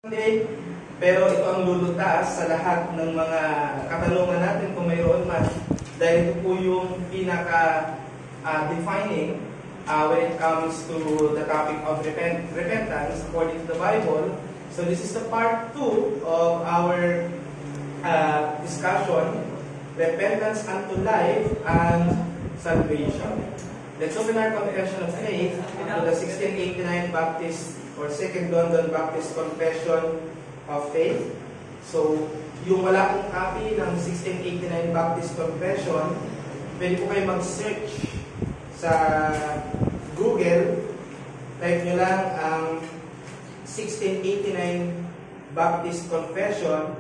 Sunday, pero ito ang lulutas sa lahat ng mga katanungan natin kung mayroon man, dahil ito po yung pinaka-defining when it comes to the topic of repentance according to the Bible. So this is the part 2 of our discussion, repentance unto life and salvation. Let's open our confession of faith to the 1689 Baptist or Second London Baptist Confession of Faith. So, yung wala pong copy ng 1689 Baptist Confession, pwede po kayo mag-search sa Google. Type nyo lang ang 1689 Baptist Confession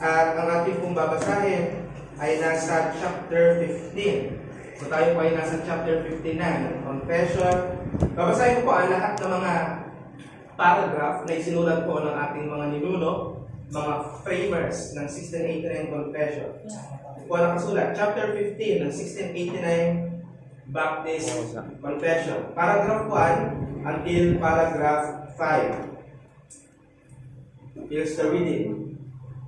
at ang ating pong babasahin ay nasa chapter 15. So tayo po ay nasa chapter 59 ng Confession. Babasahin ko po ang lahat ng mga paragraph na isinulat po ng ating mga ninuno, mga framers ng 1689 Confession. Ito po nakasulat, chapter 15 ng 1689 Baptist Confession. Paragraph 1 until paragraph 5. Here's the reading.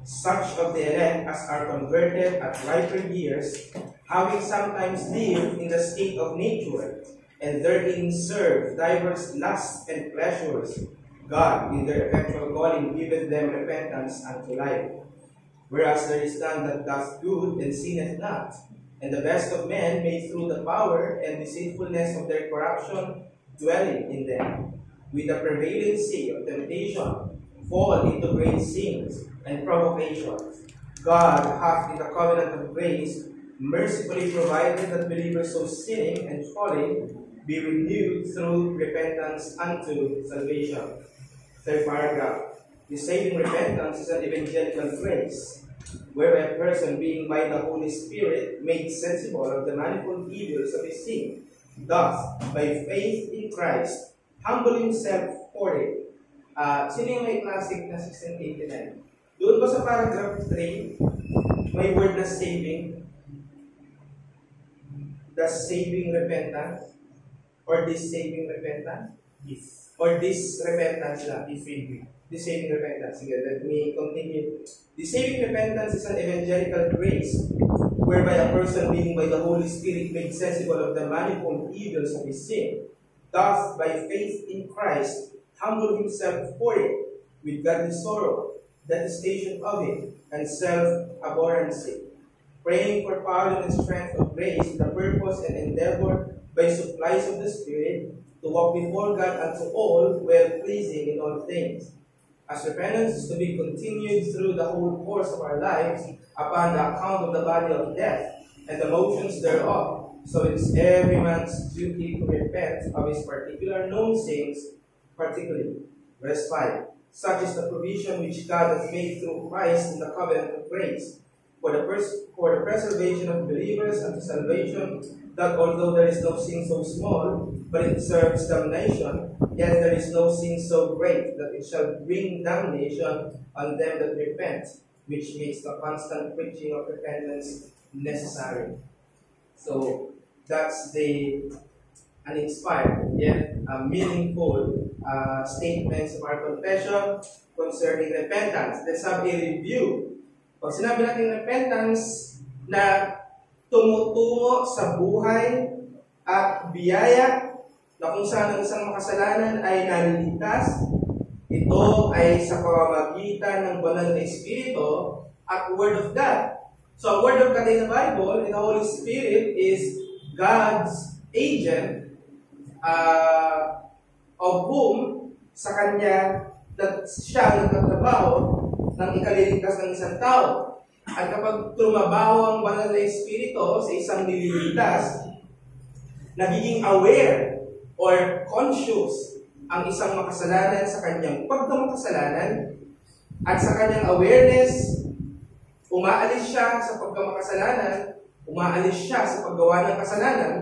Such of the elect as are converted at riper years, having sometimes lived in the state of nature, and therein serve diverse lusts and pleasures, God, in their effectual calling, giveth them repentance unto life. Whereas there is none that doth good and sinneth not, and the best of men may through the power and deceitfulness of their corruption dwelling in them, with the prevalency of temptation, fall into great sins and provocations. God hath in the covenant of grace mercifully provided that believers so sinning and falling be renewed through repentance unto salvation. Third paragraph. The saving repentance is an evangelical grace, whereby a person being by the Holy Spirit made sensible of the manifold evils of his sin, thus, by faith in Christ, humble himself for it. Sino yung may classic na 1689? Doon ba sa paragraph 3, may word na saving? The saving repentance? Or this saving repentance? Yes. Or this repentance lang? This saving. This saving repentance. Sige, let me continue. The saving repentance is an evangelical grace whereby a person being by the Holy Spirit made sensible of the manifold evils of his sin, thus by faith in Christ humble himself for it with godly sorrow, detestation of it, and self-abhorrency, praying for power and strength of grace, the purpose and endeavor by supplies of the Spirit, to walk before God unto all well-pleasing in all things. As repentance is to be continued through the whole course of our lives, upon the account of the body of death, and the motions thereof, so it is every man's duty to repent of his particular known sins, particularly. Verse 5. Such is the provision which God hath made through Christ in the covenant of grace, for the preservation of believers unto salvation, that although there is no sin so small, but it deserves damnation, yet there is no sin so great that it shall bring damnation on them that repent, which makes the constant preaching of repentance necessary. So that's the uninspired yet meaningful statements of our confession concerning repentance. Let's have a review. Pag sinabi natin repentance na tumutungo sa buhay at biyaya na kung saan ang isang makasalanan ay naliligtas, ito ay sa pamamagitan ng banal na Espiritu at Word of God. So, ang Word of God in the Bible, in the Holy Spirit, is God's agent of whom sa Kanya siya nagtatrabaho ng ikaliligtas ng isang tao. At kapag trumabaho ang banal na Espiritu sa isang nililigtas, nagiging aware or conscious ang isang makasalanan sa kanyang pagkamakasalanan, at sa kanyang awareness, umaalis siya sa pagkamakasalanan, umaalis siya sa paggawa ng kasalanan,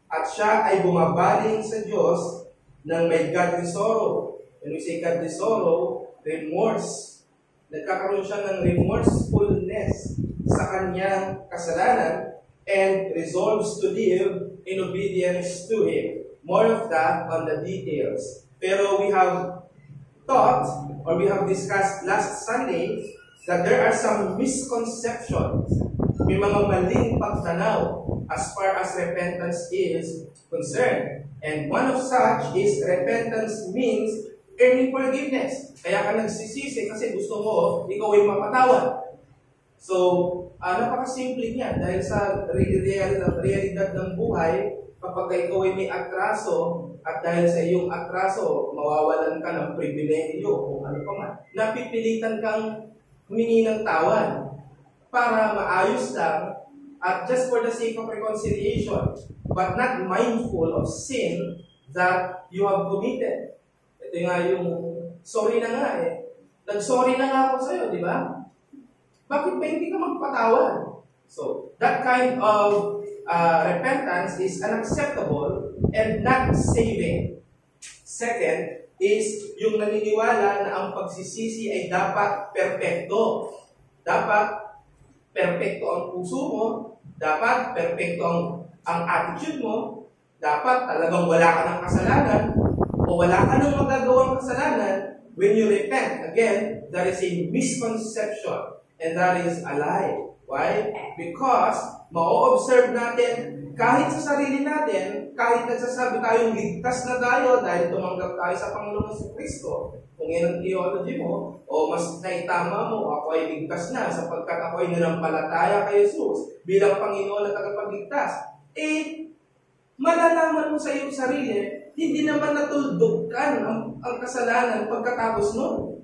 at siya ay bumabaling sa Diyos ng may godly sorrow. When we say godly sorrow, remorse. Nagkakaroon siya ng remorsefulness sa kanyang kasalanan and resolves to live in obedience to Him. More of that on the details. Pero we have taught, or we have discussed last Sunday, that there are some misconceptions. May mga maling pagtanaw as far as repentance is concerned. And one of such is repentance means earning forgiveness. Kaya ka nagsisisi kasi gusto mo ikaw ay mapatawad. So, napakasimple niya dahil sa realidad ng buhay, kapag ikaw ay may atraso at dahil sa iyong atraso, mawawalan ka ng pribilehiyo o ano pa man, napipilitan kang humingi ng tawad para maayos lang at just for the sake of reconciliation, but not mindful of sin that you have committed. Ito nga yung sorry na nga eh. Nag-sorry na nga ako sa'yo, di ba? Bakit ba hindi ka magpatawad? So, that kind of repentance is unacceptable and not saving. Second is yung naniniwala na ang pagsisisi ay dapat perpekto. Dapat perpekto ang puso mo, dapat perpekto ang attitude mo, dapat talagang wala ka ng kasalanan o wala ka ng magagawang kasalanan when you repent. Again, that is a misconception and that is a lie. Why? Because ma-observe natin kahit sa sarili natin, kahit nagsasabi tayong ligtas na tayo dahil tumanggap tayo sa Panginoon sa Kristo, kung yan ang theology mo, o mas naitama mo, ako ay ligtas na sapagkat ako ay nanampalataya kay Jesus bilang Panginoon at tagapagligtas, malalaman mo sa iyong sarili, hindi naman natuldukan ang kasalanan pagkatapos nun.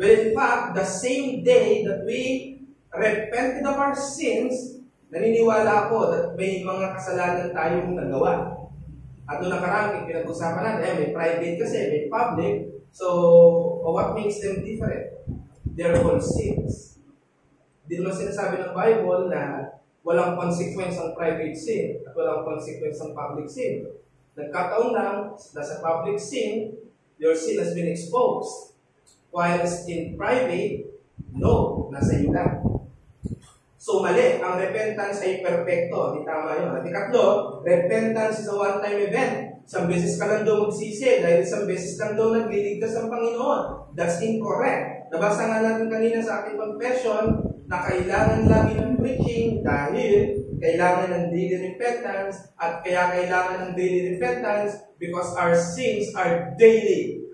Well, in fact, the same day that we repented of our sins, naniniwala ako that may mga kasalanan tayong nagawa. At doon nakarang, pinag-usapan natin, may private kasi, may public. So, what makes them different? They're all sins. Hindi naman sinasabi ng Bible na walang consequence ang private sin at walang consequence ang public sin. Nagkataon lang na sa public sin, your sin has been exposed. Whilst in private, no, nasa iyo lang. So, mali. Ang repentance ay perfecto. Di tama yun. At ikatlo, repentance is a one-time event. Isang beses ka lang daw magsisi dahil isang beses lang daw nagliligtas ang Panginoon. That's incorrect. Nabasa nga natin kanina sa ating confession na kailangan lagi ng preaching dahil kailangan ng daily repentance at kaya kailangan ng daily repentance because our sins are daily.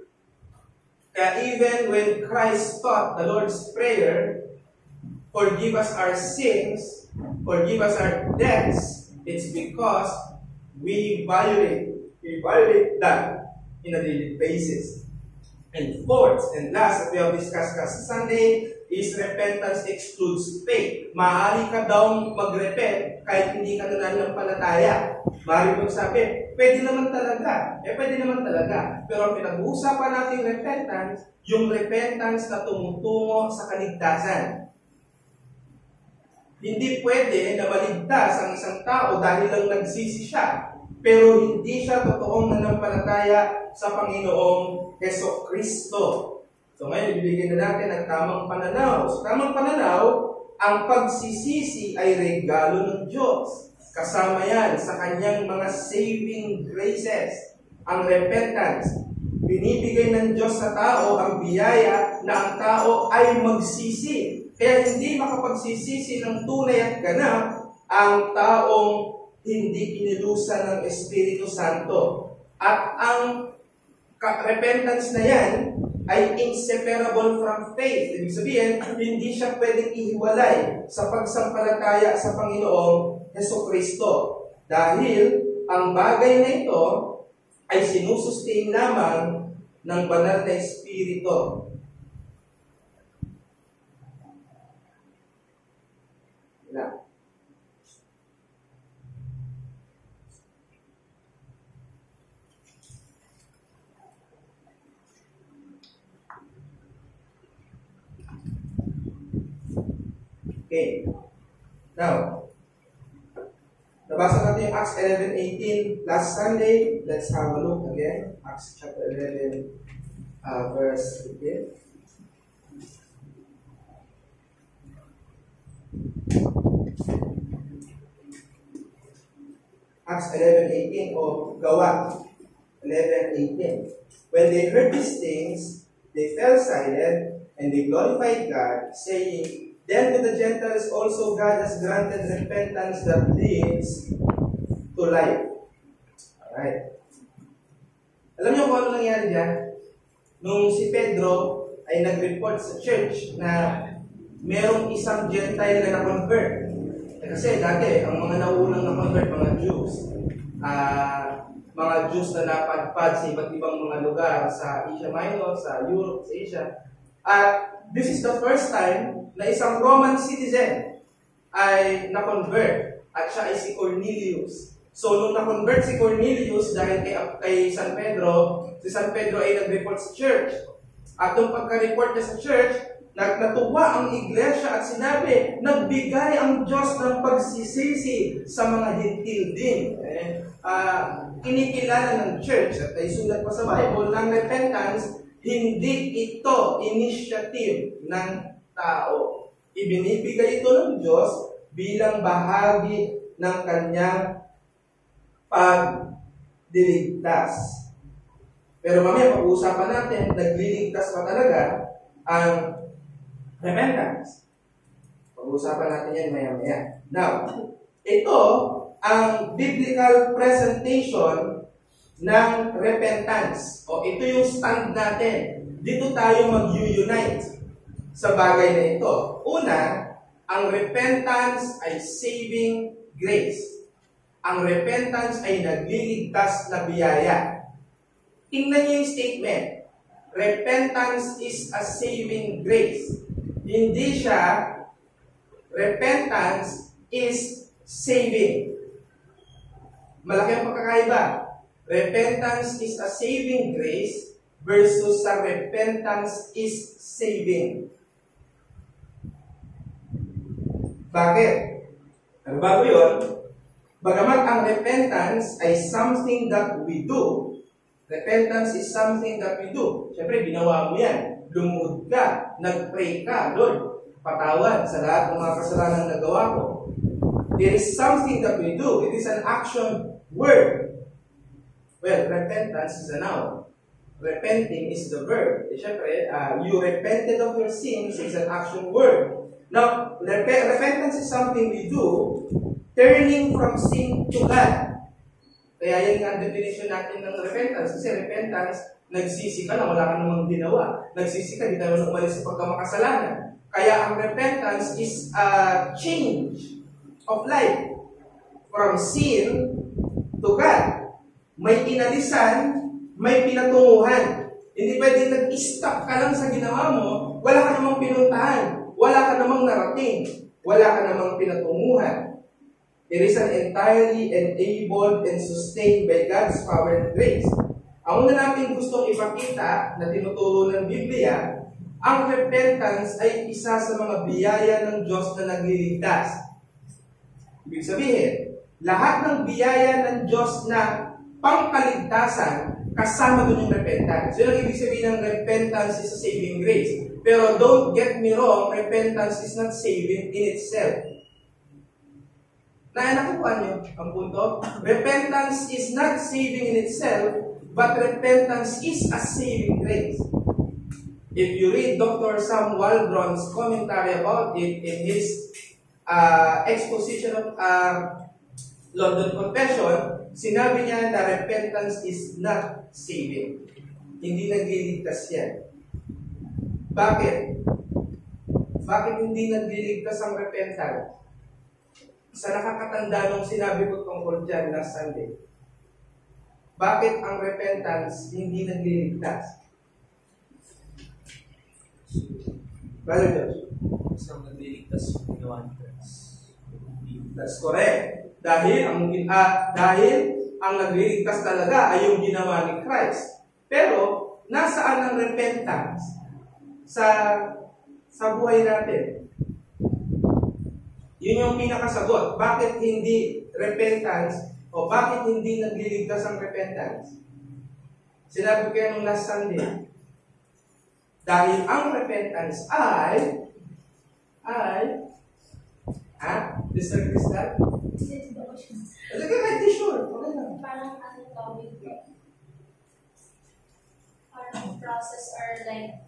Kaya even when Christ taught the Lord's Prayer, forgive us our sins, forgive us our debts, it's because we violate that in a daily basis. And fourth and last that we have discussed last Sunday is repentance excludes faith. Maaari ka daw mag-repent kahit hindi ka nananampalataya. Maaari magsabi, pwede naman talaga. Pwede naman talaga. Pero ang pinag-uusapan natin repentance, yung repentance na tumutungo sa kaligtasan. Hindi pwede na maligtas ang isang tao dahil lang nagsisi siya, pero hindi siya totoong nanampalataya sa Panginoong Jesucristo. So ngayon, ibigay na natin ang tamang pananaw. So tamang pananaw, ang pagsisisi ay regalo ng Diyos. Kasama yan sa kanyang mga saving graces. Ang repentance, binibigay ng Diyos sa tao ang biyaya na ang tao ay magsisi. Kaya hindi makapagsisisi ng tunay at ganap ang taong hindi kinilusan ng Espiritu Santo. At ang repentance na yan ay inseparable from faith. Ibig sabihin, hindi siya pwedeng ihiwalay sa pagsampalataya sa Panginoong Jesucristo. Dahil ang bagay na ito ay sinusustain lamang ng banal na Espiritu. Okay. Now, nabasa natin yung Acts 11:18 last Sunday. Let's have a look again. Acts chapter 11, verse 18. Acts 11:18 o Gawa 11:18. When they heard these things, they fell silent, and they glorified God, saying, Then to the Gentiles also God has granted repentance that leads to life. Alright. Alam niyo kung ano nangyari dyan? Nung si Pedro ay nag-report sa church na merong isang Gentile na na-convert. Kasi dati, ang mga naunang na-convert, mga Jews, mga Jews na napadpad sa iba't ibang mga lugar sa Asia Minor, sa Europe, sa Asia. At this is the first time na isang Roman citizen ay na-convert at siya ay si Cornelius. So, nung na-convert si Cornelius dahil kay San Pedro, si San Pedro ay nag-report sa church. At nung pagka-report niya sa church, natuwa ang iglesia at sinabi, nagbigay ang Diyos ng pagsisisi sa mga Hentil din. Kinikilala ng church at ay sulat pa sa Bible ng repentance, hindi ito initiative ng tao. Ibinibigay ito ng Diyos bilang bahagi ng kanyang pagdiligtas. Pero mamaya pag-uusapan natin, nagliligtas pa talaga ang repentance. Pag-uusapan natin yan maya-maya. Now, ito ang biblical presentation ng repentance. O ito yung stand natin. Dito tayo mag-unite sa bagay na ito. Una, ang repentance ay saving grace. Ang repentance ay nagliligtas na biyaya. Tingnan niyo yung statement. Repentance is a saving grace. Hindi siya, repentance is saving. Malaki ang pagkakaiba. Repentance is a saving grace versus sa repentance is saving. Bakit? Ano bago yun? Bagamat ang repentance ay something that we do. Repentance is something that we do. Siyempre, ginawa mo yan. Lumuhod ka, nag-pray ka, Lord, patawad sa lahat ng mga kasalanan na nagawa ko. It is something that we do. It is an action word. Well, repentance is a noun. Repenting is the verb. Siyempre, you repented of your sins is an action word. Now, repentance is something we do, turning from sin to God. Kaya yan ang definition natin ng repentance. Kasi repentance, nagsisi ka na, wala ka namang ginawa. Nagsisi ka, di ka naman umalis sa pagkamakasalanan. Kaya ang repentance is a change of life. From sin to God. May inalisan, may pinatunguhan. Hindi pwede nag-stop ka lang sa ginawa mo, wala ka namang pinuntahan, wala ka namang narating, wala ka namang pinatunguhan. It is an entirely enabled and sustained by God's power and grace. Ang una natin gustong ipakita na tinuturo ng Biblia, ang repentance ay isa sa mga biyaya ng Diyos na nagliligtas. Ibig sabihin, lahat ng biyaya ng Diyos na pangkaligtasan, kasama doon yung repentance. So, yung ibig sabihin ng repentance is a saving grace. Pero don't get me wrong, repentance is not saving in itself. Nakuha niyo ang punto? Repentance is not saving in itself, but repentance is a saving grace. If you read Dr. Sam Waldron's commentary about it in his exposition of London Confession, sinabi niya na repentance is not saving. Hindi nagliligtas yan. Bakit? Bakit hindi nagliligtas ang repentance? Sa nakakatanda nung sinabi ko tungkol dyan last Sunday. Bakit ang repentance hindi nagliligtas? Brother Josh? Kasi ang nagliligtas yung ginawa ni Christ. That's correct. Dahil ang nagliligtas talaga ay yung ginawa ni Christ. Pero, nasaan ang repentance sa buhay natin? Yun yung pinakasagot. Bakit hindi repentance o bakit hindi nagliligtas ang repentance? Sinabi ko yan nung last Sunday. Dahil ang repentance ay Mr. Crystal? Sige, kahit di sure. Okay lang. Parang ano tawag ko. process are like,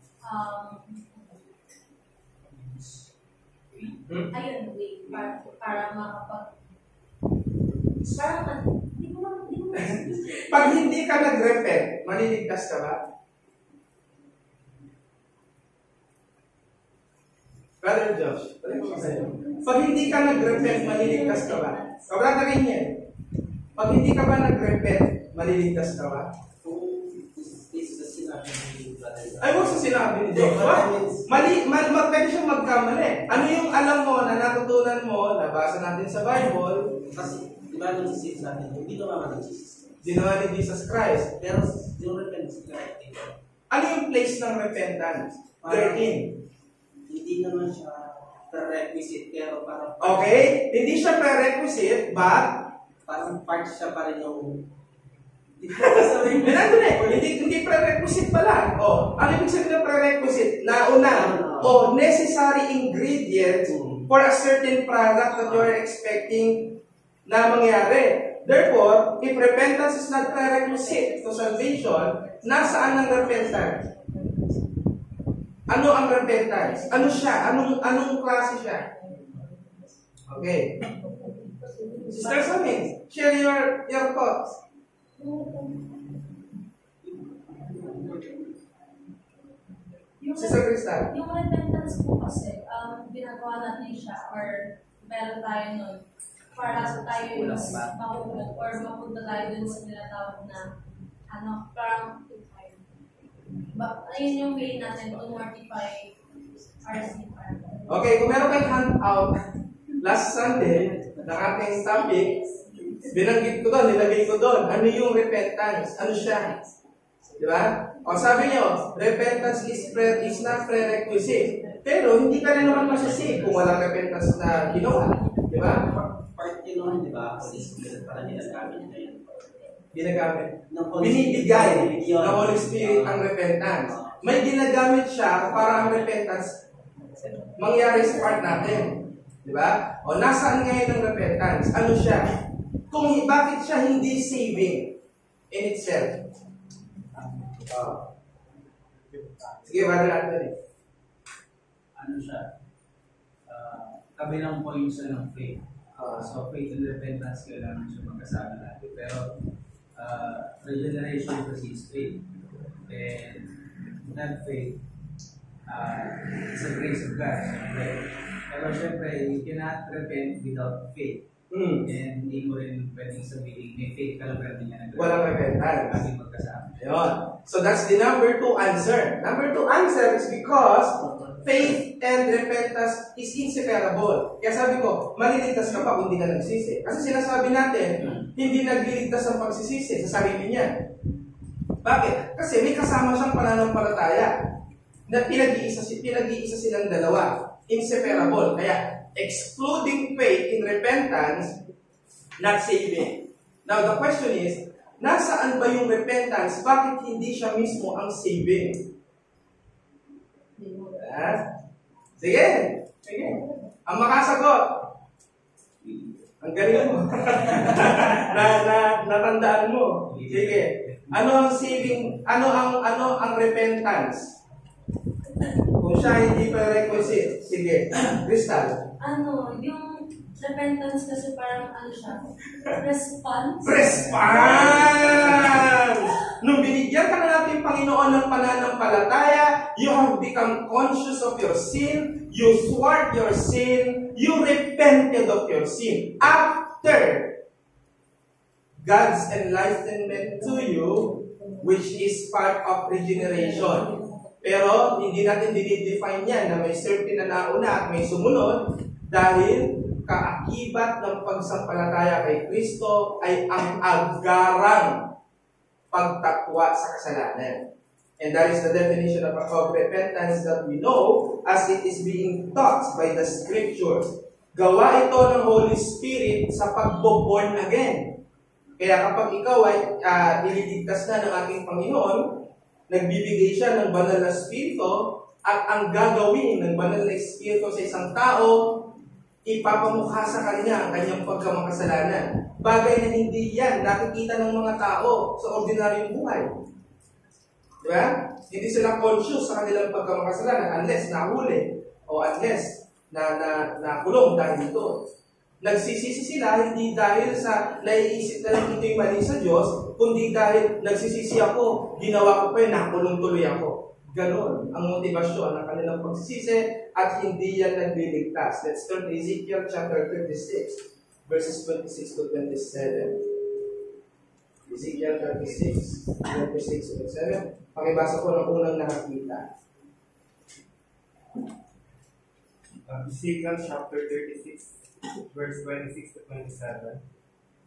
ayun, wait, para makapag, parang, di ko Pag hindi ka nag-repent, maliligtas ka ba? Brother Josh, pag hindi ka nag-repent, maliligtas ka ba? Kabrata rin yan. Pag hindi ka ba nag-repent, maliligtas ka ba? Ay, huwag sa sinabi ni Josh. Pwede siyang magkamali. Ano yung alam mo na natutunan mo, nabasa natin sa Bible? Kasi, di ba nung sisip sa atin, hindi naman ng Jesus. Ginawa ni Jesus Christ. Pero, yung repentance na Ano yung place ng repentance? Wherein? Hindi naman siya prerequisite, pero parang... Okay? Hindi siya prerequisite, but parang part siya pa rin yung... Hindi prerequisite pala. Ano ibig sabihin ng prerequisite? Nauna. Necessary ingredients for a certain product that you are expecting na mangyari. Therefore, if repentance is not prerequisite to salvation, nasaan ang repentance? Ano ang repentance? Ano siya? Anong klase siya? Okay. Sister Samin, share your thoughts. Sister Crystal. Yung repentance po kasi, ginagawa natin siya or meron tayo nun para sa tayo yung mahulog or mapunta tayo dun sa tinatawag na parang ayun yung way natin to mortify our sin. Okay, kung meron kayong handout last Sunday ng ating topic, binanggit ko doon, nilagay ko doon, ano yung repentance? Ano siya? Di ba? O sabi niyo, repentance is not prerequisite. Pero hindi ka rin naman masasig kung walang repentance na ginawa. Di ba? Part yun naman, di ba? Parang ginagamit niya yun. Ginagamit. Binibigay ng Holy Spirit ang repentance. May ginagamit siya para ang repentance mangyari sa part natin. Di ba? O nasaan ngayon ang repentance? Ano siya? Bakit siya hindi saving in itself? Sige, Brother Anthony. Ano siya? Kabilang point siya ng faith. So, faith and repentance kailangan siya magkasama natin. Pero, regeneration precedes faith. And that faith, it's a grace of God. Siyempre. Pero siyempre, you cannot repent without faith. And hindi mo rin pwedeng sabihin, may faith ka lang pero hindi nga walang repentance. Kasi magkasama. Yun. So that's the number 2 answer. Number 2 answer is because faith and repentance is inseparable. Kaya sabi ko, maliligtas ka pa kung hindi ka nagsisi. Kasi sinasabi natin, hindi nagliligtas ang pagsisisi sa sarili niya. Bakit? Kasi may kasama siyang pananampalataya na pinag-iisa silang dalawa. Inseparable. Kaya, excluding faith in repentance, not saving. Now, the question is, nasaan ba yung repentance? Bakit hindi siya mismo ang saving? Sige. Ang makasagot. Ang galing mo. Natandaan mo. Sige. Ano ang saving? Ano ang repentance? Kung siya hindi prerequisite. Sige. Crystal. Yung repentance kasi parang siya? Response? Nung binigyan ka na natin Panginoon ng pananampalataya, you have become conscious of your sin, you thwart your sin, you repented of your sin. After God's enlightenment to you, which is part of regeneration. Pero hindi natin dinidefine yan na may certain na nauna at may sumunod dahil kaakibat ng pagsampalataya kay Kristo ay ang agarang pagtakwa sa kasalanan. And that is the definition of repentance that we know as it is being taught by the Scriptures. Gawa ito ng Holy Spirit sa pagbo-born again. Kaya kapag ikaw ay nililigtas na ng ating Panginoon, nagbibigay siya ng banal na Espiritu, at ang gagawin ng banal na Espiritu sa isang tao, ipapamukha sa kanya ang kanyang pagkamakasalanan. Bagay na hindi yan nakikita ng mga tao sa ordinaryong buhay. Di ba? Hindi sila conscious sa kanilang pagkamakasalanan unless nahuli o unless nakulong dahil ito. Nagsisisi sila hindi dahil sa naiisip na lang ito'y mali sa Diyos, kundi dahil nagsisisi ako, ginawa ko pa yun, nakulong tuloy ako. Ganon ang motivasyon ng kanilang pagsisisi at hindi yan nagliligtas. Let's turn to Ezekiel chapter 36, verses 26 to 27. Ezekiel 36, 26 to 27. Pakibasa ko ng unang nakakita. Ezekiel chapter 36, verse 26 to 27.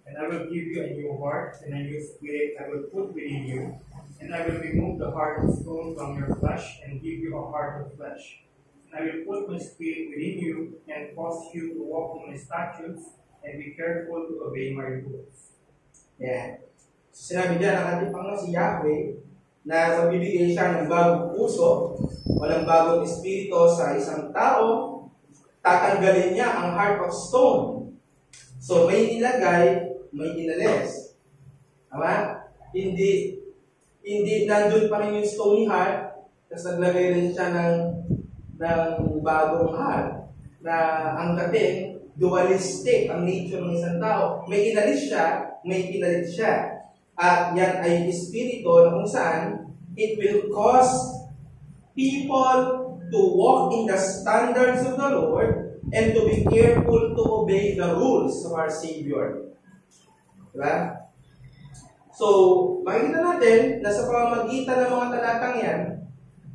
And I will give you a new heart, and a new spirit I will put within you, and I will remove the heart of stone from your flesh, and give you a heart of flesh. And I will put my spirit within you, and cause you to walk in my statutes, and be careful to obey my rules. Yeah. So, sinabi niya ng ating Panginoon si Yahweh na magbibigay siya ng bagong puso, walang bagong espiritu sa isang tao, tatanggalin niya ang heart of stone. So, may nilagay, may inalis. Tama? Hindi nandun pa rin yung stony heart, tapos naglagay rin siya ng bagong heart na ang dating dualistic ang nature ng isang tao. May inalis siya, may pinalit siya. At yan ay espiritu na kung saan it will cause people to walk in the standards of the Lord and to be careful to obey the rules of our Savior. Diba? So, makikita natin na sa pamamagitan ng mga talatang yan,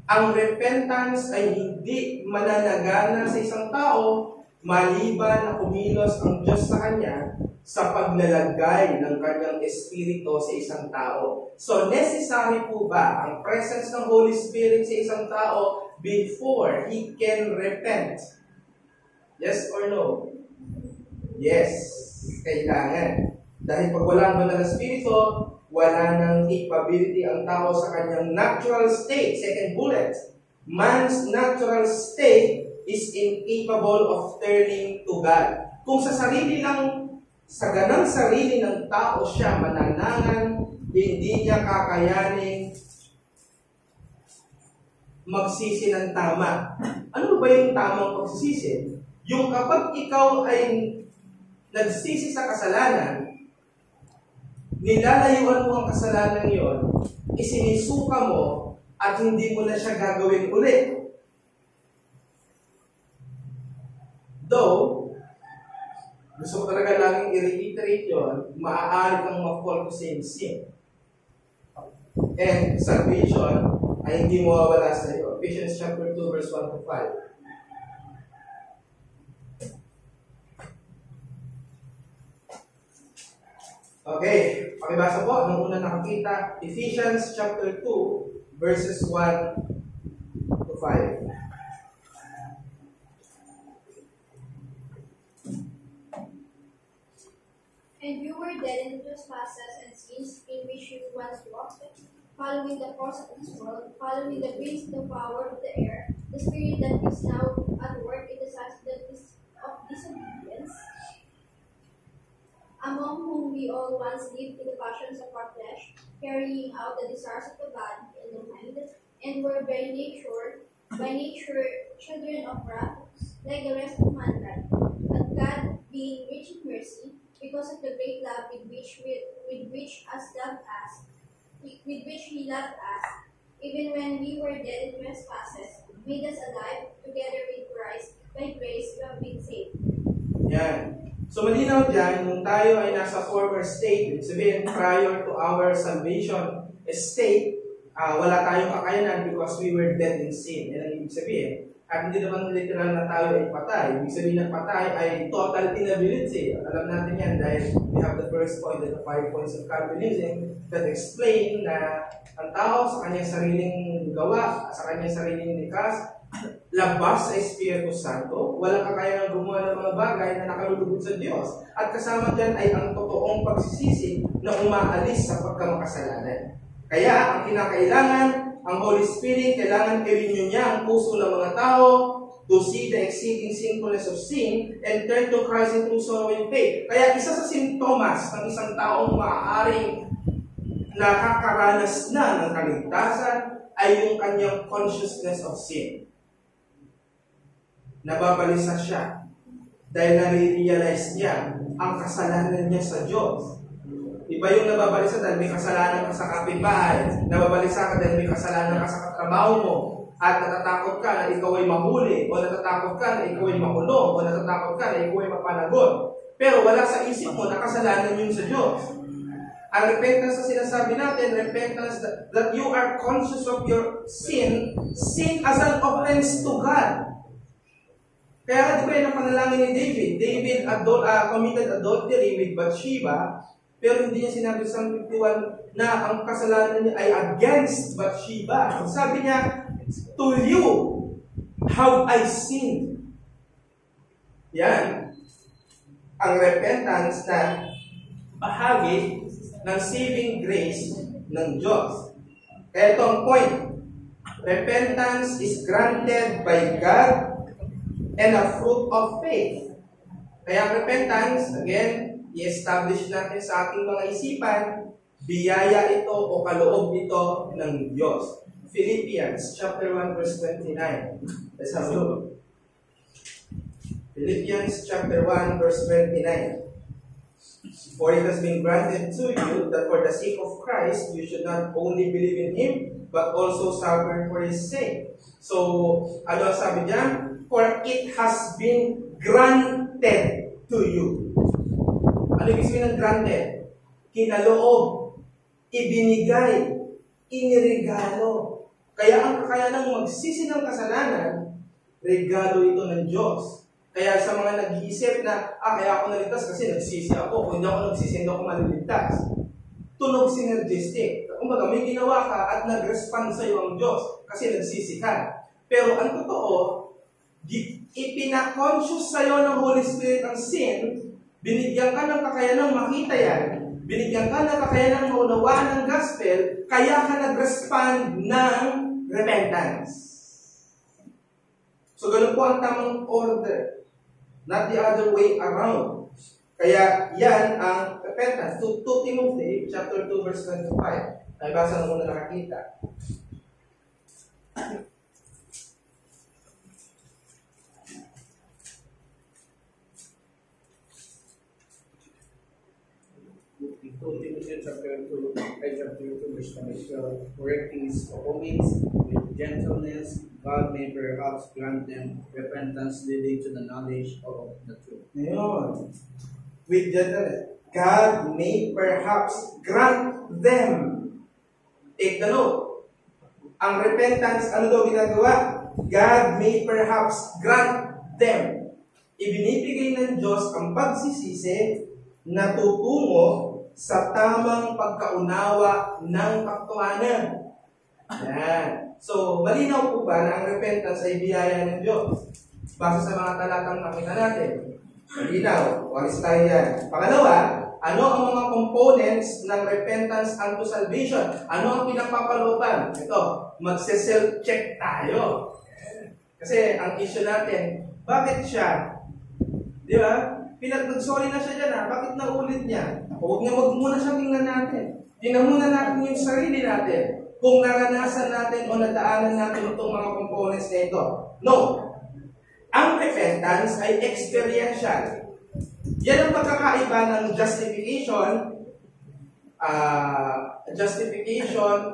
ang repentance ay hindi mananagana sa isang tao maliban na kumilos ang Diyos sa kanya sa paglalagay ng kanyang espiritu sa isang tao. So, necessary po ba ang presence ng Holy Spirit sa isang tao before he can repent? Yes or no? Yes. Kailangan. Dahil pag wala ang banal na espiritu, wala nang capability ang tao sa kanyang natural state. Second bullet, man's natural state is incapable of turning to God. Kung sa ganang sarili ng tao siya mananangan, hindi niya kakayanin magsisi ng tama. Ano ba yung tamang pagsisisi? Yung kapag ikaw ay nagsisi sa kasalanan, nilalayuan mo ang kasalanan yon, isinisuka mo at hindi mo na siya gagawin ulit. Though, gusto ko talaga laging i-reiterate yun, maaari kang ma-fall to same sin. And salvation ay hindi mawawala sa iyo. Ephesians chapter 2 verse 1 to 5. Okay, pakibasa po ng una nakakita, Ephesians chapter 2 verses 1 to 5. And you were dead in trespasses and sins in which you once walked, following the course of this world, following the prince of the power of the air, the spirit that is now at work in the sons of disobedience, among whom we all once lived in the passions of our flesh, carrying out the desires of the body and the mind, and were by nature children of wrath, like the rest of mankind. But God, being rich in mercy, because of the great love with which He loved us, even when we were dead in trespasses, made us alive together with Christ. By grace you have been saved. Yan. So malinaw dyan, nung tayo ay nasa former state, ibig sabihin prior to our salvation state, wala tayong kakayanan because we were dead in sin. Yan ang ibig sabihin. At hindi naman literal na tayo ay patay. Ibig sabihin na patay ay total inability. Alam natin yan dahil we have the first point and the 5 points of Calvinism that explain na ang tao sa kanyang sariling gawa, sa kanyang sariling likas, labas sa Espiritu Santo, walang kakayanang gumawa ng mga bagay na nakalulugod sa Diyos. At kasama dyan ay ang totoong pagsisisi na umaalis sa pagkamakasalanan. Kaya ang kinakailangan, ang Holy Spirit, kailangan i-renew niya ang puso ng mga tao to see the exceeding sinfulness of sin and turn to Christ in true sorrow and faith. Kaya isa sa sintomas ng isang taong maaaring nakakaranas na ng kaligtasan ay yung kanyang consciousness of sin. Nababalisa siya dahil nare-realize niya ang kasalanan niya sa Diyos. Iba yung nababalisa dahil may kasalanan ka sa kapitbahay, nababalisa ka dahil may kasalanan ka sa katrabaho mo, at natatakot ka na ikaw ay mahuli, o natatakot ka na ikaw ay makulong, o natatakot ka na ikaw ay mapanagon. Pero wala sa isip mo na kasalanan yun sa Diyos. Ang repentance na sinasabi natin, repentance that you are conscious of your sin as an offense to God. Kaya di ba yung panalangin ni David? David committed adultery with Bathsheba, pero hindi niya sinabi sa 51 na ang kasalanan niya ay against Bathsheba. Sabi niya, to you have I sinned. Yan. Ang repentance na bahagi ng saving grace ng Diyos. Kaya ito ang point. Repentance is granted by God and a fruit of faith. Kaya repentance, again, i-establish natin sa ating mga isipan, biyaya ito o kaloob ito ng Diyos. Philippians chapter 1 verse 29. Let's have a look. Philippians chapter 1 verse 29. For it has been granted to you that for the sake of Christ, you should not only believe in Him, but also suffer for His sake. So, ano sabi diyan? For it has been granted to you. Ano ibig sabihin ng granted? Kinaloob, ibinigay, inirigalo. Kaya ang kakayanang magsisi ng kasalanan, regalo ito ng Diyos. Kaya sa mga nag-iisip na, kaya ako naligtas kasi nagsisi ako. Kung hindi ako nagsisi, hindi ako maliligtas. Tunog synergistic. Kumbaga, may ginawa ka at nag-respond sa iyo ang Diyos kasi nagsisi ka. Pero ang totoo, ipina-conscious sa iyo ng Holy Spirit ang sin, binigyan ka ng kakayanang makita yan, binigyan ka ng kakayanang maunawaan ng gospel, kaya ka nag-respond ng repentance. So, ganun po ang tamang order. Not the other way around. Kaya yan ang repentance. 2 Timothy chapter 2 verse 25. Ay basa na muna nakakita. Chapter 2 verse 12. Correct his opponents with gentleness, God may perhaps grant them repentance leading to the knowledge of the truth. Ngayon, with gentleness, God may perhaps grant them. Take the note. Ang repentance, ano daw ginagawa? God may perhaps grant them. Ibinibigay ng Diyos ang pagsisisi na tutungo sa tamang pagkaunawa ng katotohanan. Yan. So, malinaw po ba na ang repentance ay biyaya ng Diyos? Base sa mga talatang nakita natin. Malinaw. Walis tayo yan. Pangalawa, ano ang mga components ng repentance unto salvation? Ano ang pinapapalooban? Ito, magse-self-check tayo. Kasi ang issue natin, bakit siya? Di ba? Pinag-sorry na siya dyan, bakit naulit niya? Huwag muna siya tingnan natin. Tingnan muna natin yung sarili natin. Kung naranasan natin o nadaanan natin itong mga components na ito. No. Ang repentance ay experiential. Yan ang pagkakaiba ng justification,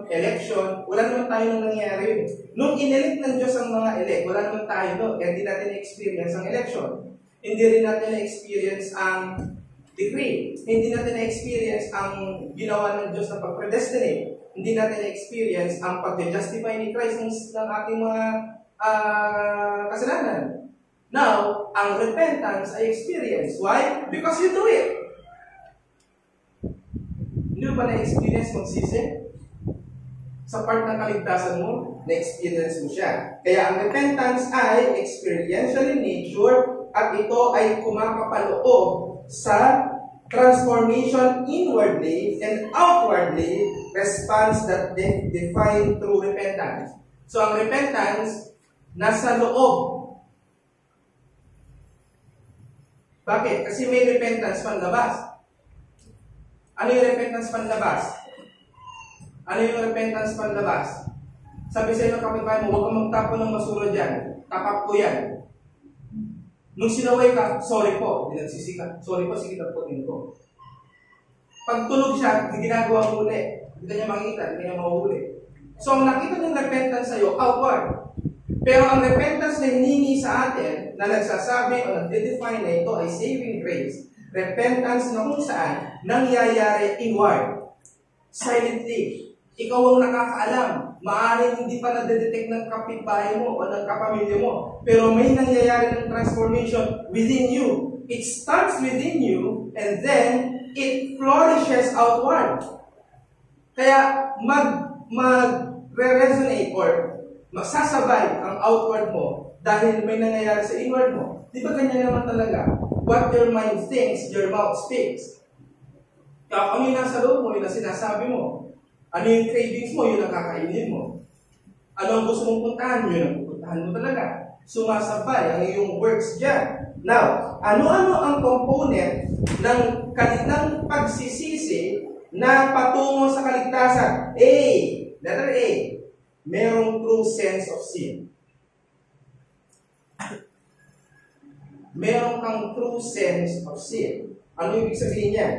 election, wala naman tayo nung nangyari. Nung inelect ng Diyos ang mga elect, wala naman tayo doon. Kaya hindi natin na-experience ang election. Hindi rin natin na-experience ang decree. Hindi natin na-experience ang ginawa ng Diyos na pag-predestinate. Hindi natin na-experience ang pag-justify ni Christ ng ating mga kasalanan. Now, ang repentance ay experience. Why? Because you do it. Hindi mo ba na-experience magsisi? Sa part ng kaligtasan mo, na-experience mo siya. Kaya ang repentance ay experiential in nature at ito ay kumakapaloob sa transformation inwardly and outwardly response that defined through repentance. So, ang repentance, nasa loob. Bakit? Kasi may repentance panlabas. Ano yung repentance panlabas? Ano yung repentance panlabas? Sabi sa ng kapitbahay mo, huwag kang magtapon ng basura dyan. Tapat ko yan. Nung sinaway ka, sorry po. Hindi nagsisi ka, sorry po, sige taputin ko. Pag tulog siya, hindi ginagawa mo ulit. Hindi ka niya makita, hindi ka niya mahuhuli. So, ang nakita niyong repentance sa'yo, outward. Pero ang repentance na hiningi sa atin, na nagsasabi o nag-define na ito ay saving grace, repentance na kung saan nangyayari inward. Silently. Ikaw ang nakakaalam. Maaaring hindi pa nadedetect ng kapitbahay mo o ng kapamilya mo. Pero may nangyayari ng transformation within you. It starts within you and then it flourishes outward. Kaya mag-resonate or magsasabay ang outward mo dahil may nangyayari sa inward mo. Di ba ganyan naman talaga? What your mind thinks, your mouth speaks. Kaya ano yung nasa loob mo, yun ang sinasabi mo. Ano yung cravings mo, yun ang kakainin mo. Ano ang gusto mong puntahan, yun ang pupuntahan mo talaga. Sumasabay ang iyong works dyan. Now, ano-ano ang component ng kanilang pagsisisi na patungo sa kaligtasan? A. Letter A. Merong true sense of sin. Meron kang true sense of sin. Ano ibig sabihin niya?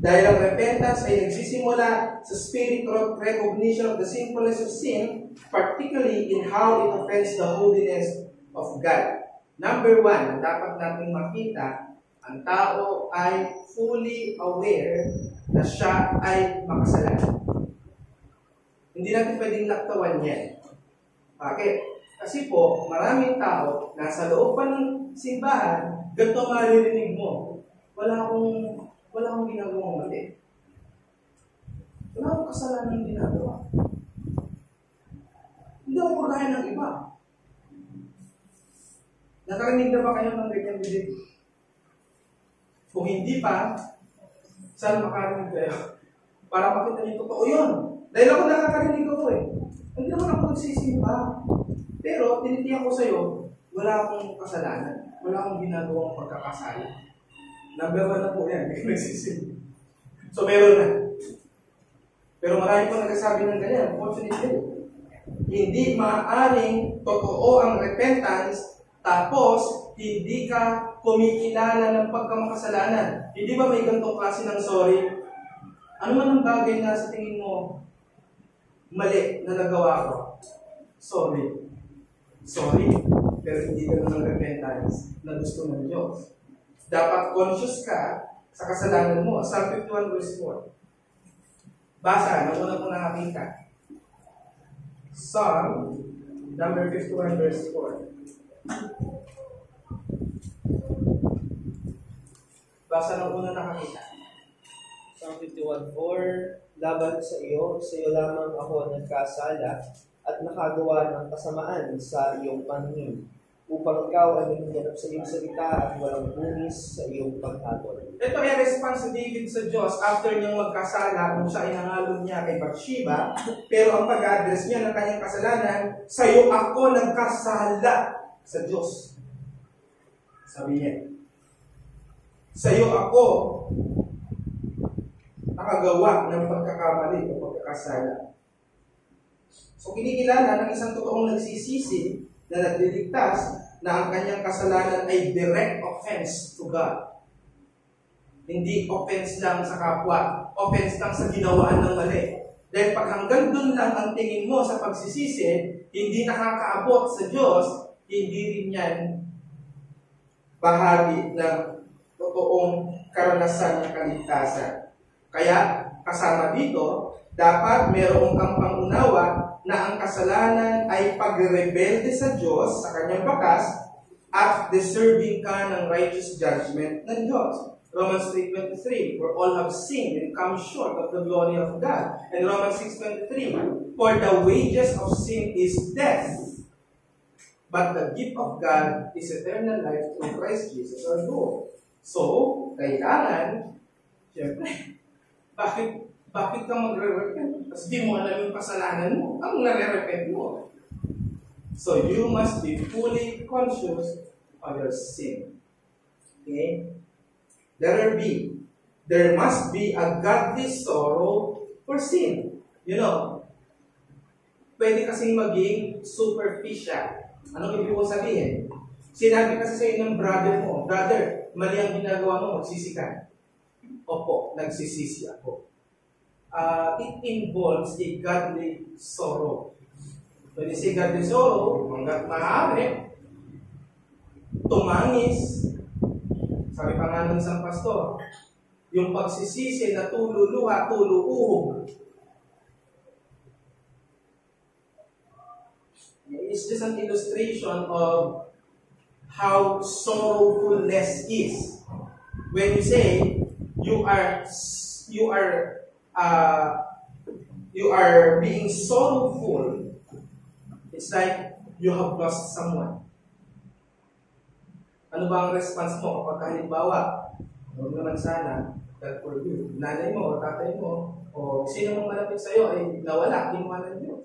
Dahil ang repentance ay nagsisimula sa spiritual recognition of the sinfulness of sin, particularly in how it offends the holiness of God. Number one, dapat nating makita, ang tao ay fully aware na siya ay makasalanan. Hindi natin pwedeng laktawan yan. Bakit? Kasi po, maraming tao, nasa loob pa ng simbahan, ganito maririnig mo. Wala akong ginagawang mali. Wala akong kasalanan ginagawa. Hindi ako kagaya ng iba. Nakarinig na ba kayo ng ganyan bilib? Kung hindi pa, saan makarinig kayo? Para makita niyo totoo yun. Dahil ako nakakarinig ako eh. Hindi naman ako nagsisimba. Pero, tinitiyak ko sa'yo, wala akong kasalanan. Wala akong ginagawang pagkakasala. Number 1 na po yan, hindi nagsisimba. So, meron na. Pero marami po nagsasabi ng ganyan. Unfortunately, hindi maaaring totoo ang repentance, tapos hindi ka kumikilala ng pagkamakasalanan. Hindi ba may ganitong klase ng sorry? Ano man ang bagay na sa tingin mo mali na nagawa ko? Sorry. Sorry. Pero hindi ka ng repentance na gusto ng Diyos. Dapat conscious ka sa kasalanan mo. Psalm 51 verse 4. Basa, nung una ko nakakita. Psalm number 51 verse 4. Basa nung una nakakita. Psalm 51:4, laban sa iyo lamang ako nagkasala at nakagawa ng kasamaan sa iyong paningin, upang ikaw ay maghinanap sa iyong salita at walang bunis sa iyong paghatol. Ito ay response ni David sa Diyos after niyang magkasala nung siya ay nangalon niya kay Bathsheba, pero ang pag-address niya ng kanyang kasalanan, sa iyo ako nagkasala sa Diyos. Sabi niya, sa iyo ako nakagawa ng pagkakamali o pagkakasala. So kinikilala ng isang totoong nagsisisi na nagliligtas na ang kanyang kasalanan ay direct offense to God. Hindi offense lang sa kapwa, offense lang sa ginawaan ng mali. Dahil pag hanggang dun lang ang tingin mo sa pagsisisi, hindi nakakaabot sa Diyos, hindi rin yan bahagi ng totoong karanasan ng kaligtasan. Kaya, kasama dito, dapat mayroong kang pangunawa na ang kasalanan ay pagrebelde sa Diyos, sa kanyang bakas, at deserving ka ng righteous judgment ng Diyos. Romans 3:23, for all have sinned and come short of the glory of God. And Romans 6:23, for the wages of sin is death, but the gift of God is eternal life through Christ Jesus our Lord. So, kailangan, siyempre, bakit ka magre-repent? Tapos di mo alam yung kasalanan mo. Ang nare-repent mo. So, you must be fully conscious of your sin. Okay? Letter B. There must be a godly sorrow for sin. You know, pwede kasing maging superficial. Anong ibig ko sabihin? Sinabi kasi sa ng brother mo, brother, mali ang ginagawa mo, magsisi ka. Opo, nagsisisi ako. It involves a godly sorrow. When you say godly sorrow, hanggat maaari, tumangis. Sabi pa nga ng isang pastor, yung pagsisisi na tululuha, tuluuhog. It's just an illustration of how sorrowfulness is. When you say you are being sorrowful, it's like you have lost someone. Ano ba ang response mo kapag halimbawa, huwag naman sana, God for you, nanay mo, o tatay mo, o sino mong malapit sa'yo ay nawala, kinuha ng Diyos.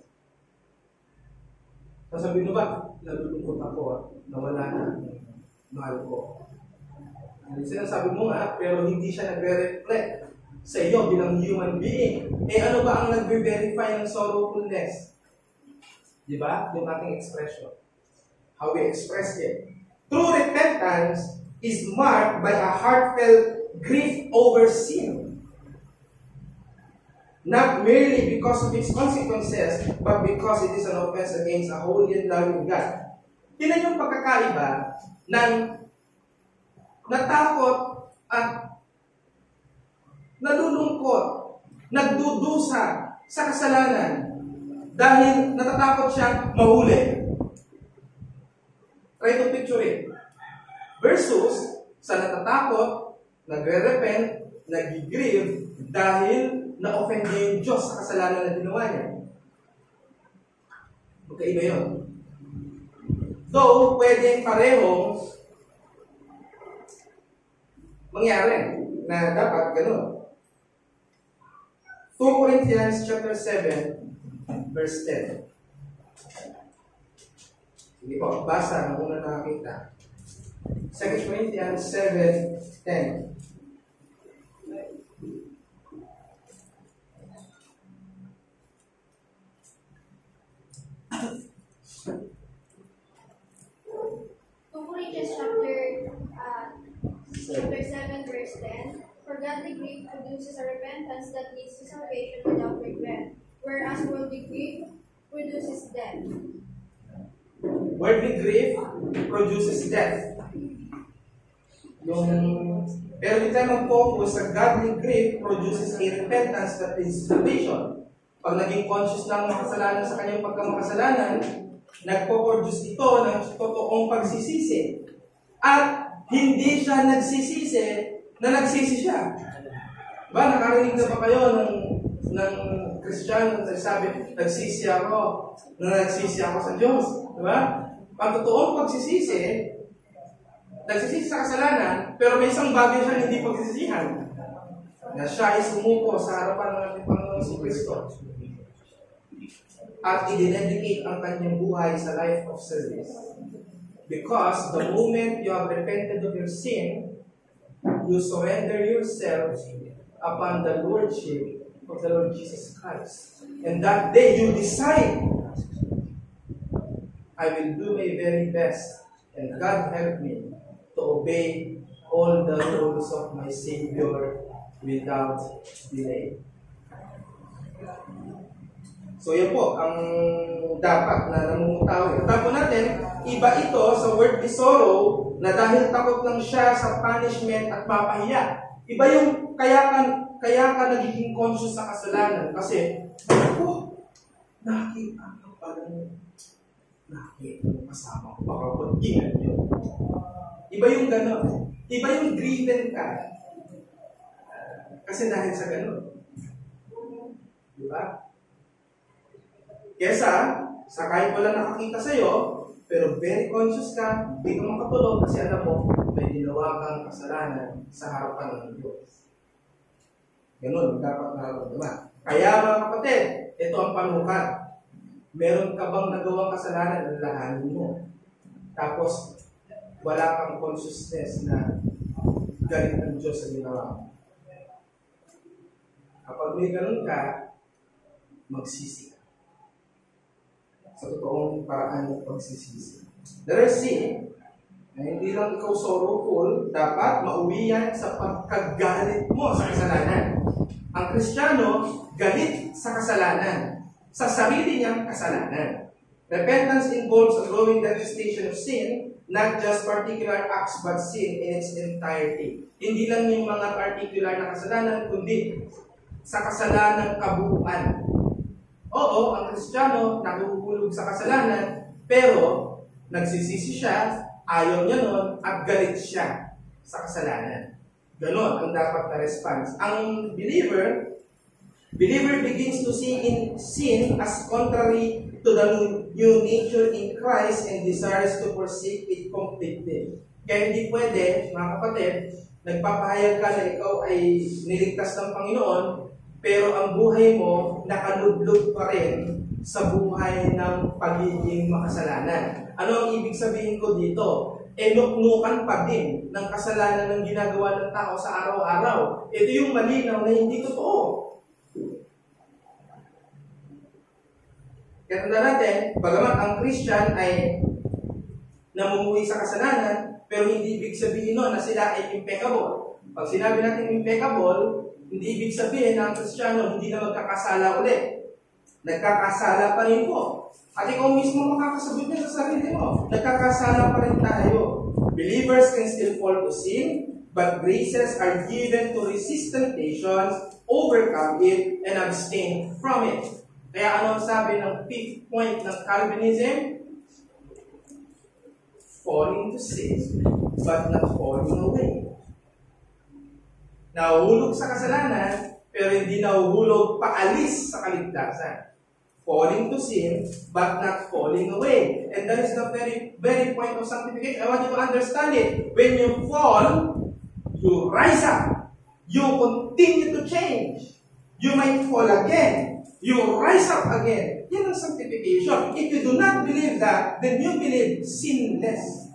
Sasabihin mo ba, nalulungkot ako, nawala na, mahal ko. Sinasabi mo nga, pero hindi siya nagre-reflect sa iyo bilang human being. Ano ba ang nagre-verify ng sorrowfulness? Di ba? Yung ating expression. How we express it. True repentance is marked by a heartfelt grief over sin. Not merely because of its consequences, but because it is an offense against a holy and loving God. Tingnan yung pagkakaiba ng natakot at nalulungkot, nagdudusa sa kasalanan dahil natatakot siyang mahuli. Try to picture it. Versus sa natatakot, nagre-repent, nag-grieve dahil na-offend niya yung Diyos sa kasalanan na ginawa niya. Magkaiba yun. Though, pwedeng parehong mangyari na dapat ganun. 2 Corinthians chapter 7, verse 10. Hindi po, basa ng una nakakita. 2 Corinthians 7:10. Corinthians chapter 7, verse 10. For godly grief produces a repentance that leads to salvation without regret, whereas worldly grief produces death. Worldly grief produces death. Pero di tayo mag-focus sa godly grief produces a repentance that leads to salvation. Pag naging conscious ng makasalanan sa kanyang pagkamakasalanan, nagpo-produce ito ng totoong pagsisisi. At hindi siya nagsisisi na nagsisi siya. Diba? Nakarinig na ba kayo ng Kristiyano na nagsabi, nagsisi ako sa Diyos. Diba? Ang totoong pagsisisi, nagsisisi sa kasalanan, pero may isang bagay siya hindi pagsisisihan. Na siya ay sumuko sa harapan ng ating Panginoon si Kristo. At i-dedicate ang kanyang buhay sa life of service. Because the moment you have repented of your sin, you surrender yourself upon the Lordship of the Lord Jesus Christ. And that day you decide, I will do my very best, and God help me to obey all the rules of my Savior without delay. So yan po ang dapat na namumutawi. Tapos natin, iba ito sa worldly sorrow na dahil takot lang siya sa punishment at mapahiya. Iba yung kaya ka nagiging conscious sa kasalanan kasi nakita ka parang nakita mo kasama ko baka pagkingan yun. Iba yung gano'n. Iba yung driven ka. Kasi dahil sa gano'n. Diba? Kesa, sa kahit wala nakakita sa'yo, pero very conscious ka, hindi ka makatulog kasi alam mo, may ginawa kang kasalanan sa harapan ng Diyos. Ganun, dapat nararamdaman. Kaya mga kapatid, ito ang panukat. Meron ka bang nagawang kasalanan, lalahanin mo. Tapos, wala kang consciousness na galit ng Diyos sa ginawa mo. Kapag may ganun ka, magsisi ka. sa totoong paraan ng pagsisisi. The rest na hindi lang ikaw sorrowful, dapat mauwi yan sa pagkagalit mo sa kasalanan. Ang Kristiyano, galit sa kasalanan, sa sarili niyang kasalanan. Repentance involves a growing detestation of sin, not just particular acts but sin in its entirety. Hindi lang yung mga particular na kasalanan, kundi sa kasalanang kabuuan. Oo, ang Kristiyano nahuhulog sa kasalanan, pero nagsisisi siya, ayaw niya nun, at galit siya sa kasalanan. Ganon ang dapat na response. Ang believer begins to see in sin as contrary to the new nature in Christ and desires to forsake it completely. Kaya hindi pwede, mga kapatid, nagpapahayag ka na ikaw ay niligtas ng Panginoon, pero ang buhay mo nakaludlod pa rin sa buhay ng pagiging makasalanan. Ano ang ibig sabihin ko dito? Nuknukan pa din ng kasalanan ng ginagawa ng tao sa araw-araw. Ito yung malinaw na hindi totoo. Kaya tanda natin, bagamat ang Christian ay namumuhay sa kasalanan, pero hindi ibig sabihin nun na sila ay impeccable. Pag sinabi natin impeccable, hindi ibig sabihin na ang Kristiyano hindi na magkakasala ulit. Nagkakasala pa rin po. At ikaw mismo makakasabot niya sa sarili mo. Nagkakasala pa rin tayo. Believers can still fall to sin, but graces are given to resist temptations, overcome it, and abstain from it. Kaya ano ang sabi ng fifth point ng Calvinism? Falling to sin, but not falling away. Nahuhulog sa kasalanan, pero hindi nahuhulog paalis sa kaligtasan. Falling to sin, but not falling away. And that is the very point of sanctification. I want you to understand it. When you fall, you rise up. You continue to change. You might fall again. You rise up again. Yan ang sanctification. If you do not believe that, then you believe sinless.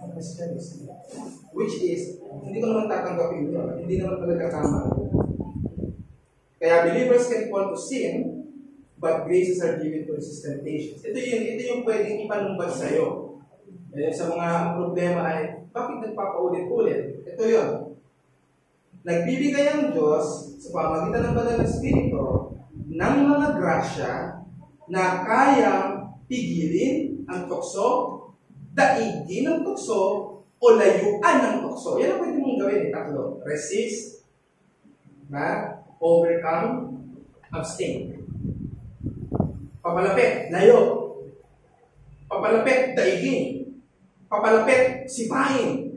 Which is, hindi ko naman tatanggapin yun. Hindi naman talaga tama. Kaya believers can fall to sin, but graces are given to resist temptations. Ito yung pwedeng ipanumbag sa'yo. Sa mga problema ay, bakit nagpapaulit-ulit? Ito yun. Nagbibigay ang Diyos sa pamagitan ng banal na Espiritu ng mga grasya na kayang pigilin ang tukso, daigin ang tukso, o layuan ng tukso. Yan ang pwede mong gawin. Tatlo. Resist, overcome, abstain. Papalapit, layo. Papalapit, daigin. Papalapit, sipahin.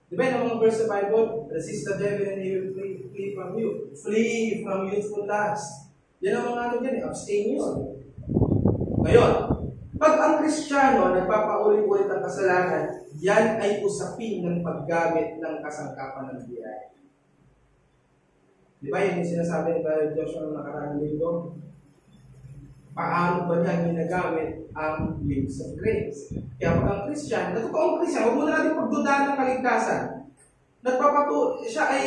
Di ba yung mga verse sa Bible? Resist the devil and he will flee from you. Flee from youthful lust. Yan ang mga dyan, abstain yun. Ngayon, pag ang Kristiyano nagpapaulit-ulit ang kasalanan, yan ay usapin ng paggamit ng kasangkapan ng biyaya. Di ba yun yung sinasabi ni Brother Joshua ng nakaraang linggo? Paano ba niya ginagamit ang means of grace? Kaya pag ang Christian, totoong Christian, huwag mo na natin pagdudaan ng kaligtasan. Siya ay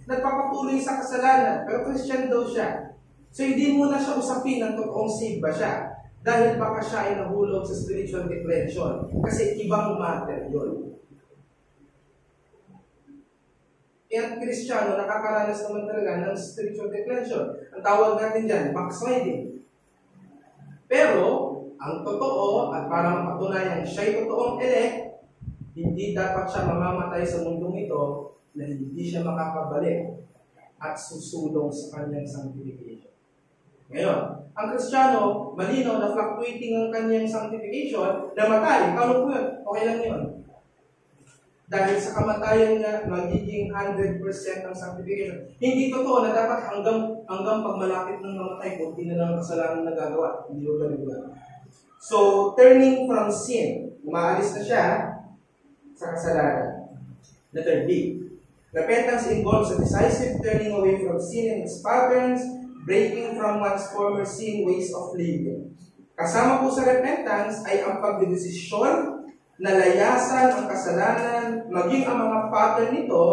nagpapatuloy sa kasalanan, pero Christian daw siya. So hindi mo na siya usapin ng totoong save ba siya. Dahil baka siya ay nahulog sa spiritual declension. Kasi ibang matter yun. Kaya ang Kristiyano nakakaranas naman talaga ng spiritual declension. Ang tawag natin dyan, backsliding. Pero, ang totoo, at para mapatunayan siya'y totoong elect, hindi dapat siya mamamatay sa mundong ito na hindi siya makakabalik at susulong sa kanyang sanctification. Ngayon, ang Kristiyano, malinaw na fluctuating ang kanyang sanctification, namatay, kano po yun? Okay lang yun. Dahil sa kamatayan niya, magiging 100% ang sanctification. Hindi totoo na dapat hanggang pag malapit ng mamatay, kunti na lang kasalanan na gagawa. Hindi ko ganun. So, turning from sin, umaalis na siya sa kasalanan. Letter B. Repentance involves a decisive turning away from sin and its patterns, breaking from one's former sin ways of living. Kasama po sa repentance ay ang pagdedesisyon na layasan ang kasalanan, maging ang mga pattern nito,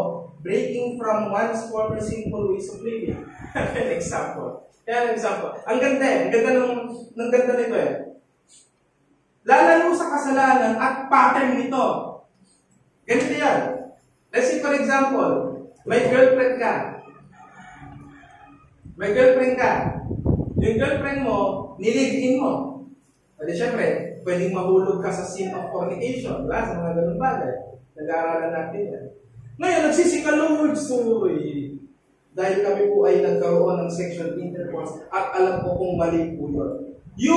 breaking from one's former sinful ways of living. An example. Ang ganda ng ganda nito eh. lalalo sa kasalanan at pattern nito. Ganito yan. Let's say for example, may girlfriend ka. May girlfriend ka. Yung girlfriend mo, nilig-in mo. Kasi syempre, pwedeng mahulog ka sa sin of fornication. Diba? Sa mga ganun bagay. Nag-aaralan natin yan. Ngayon, nagsisika, Lord, sorry. Dahil kami po ay nagkaroon ng sexual intercourse at alam ko kung mali po yun. You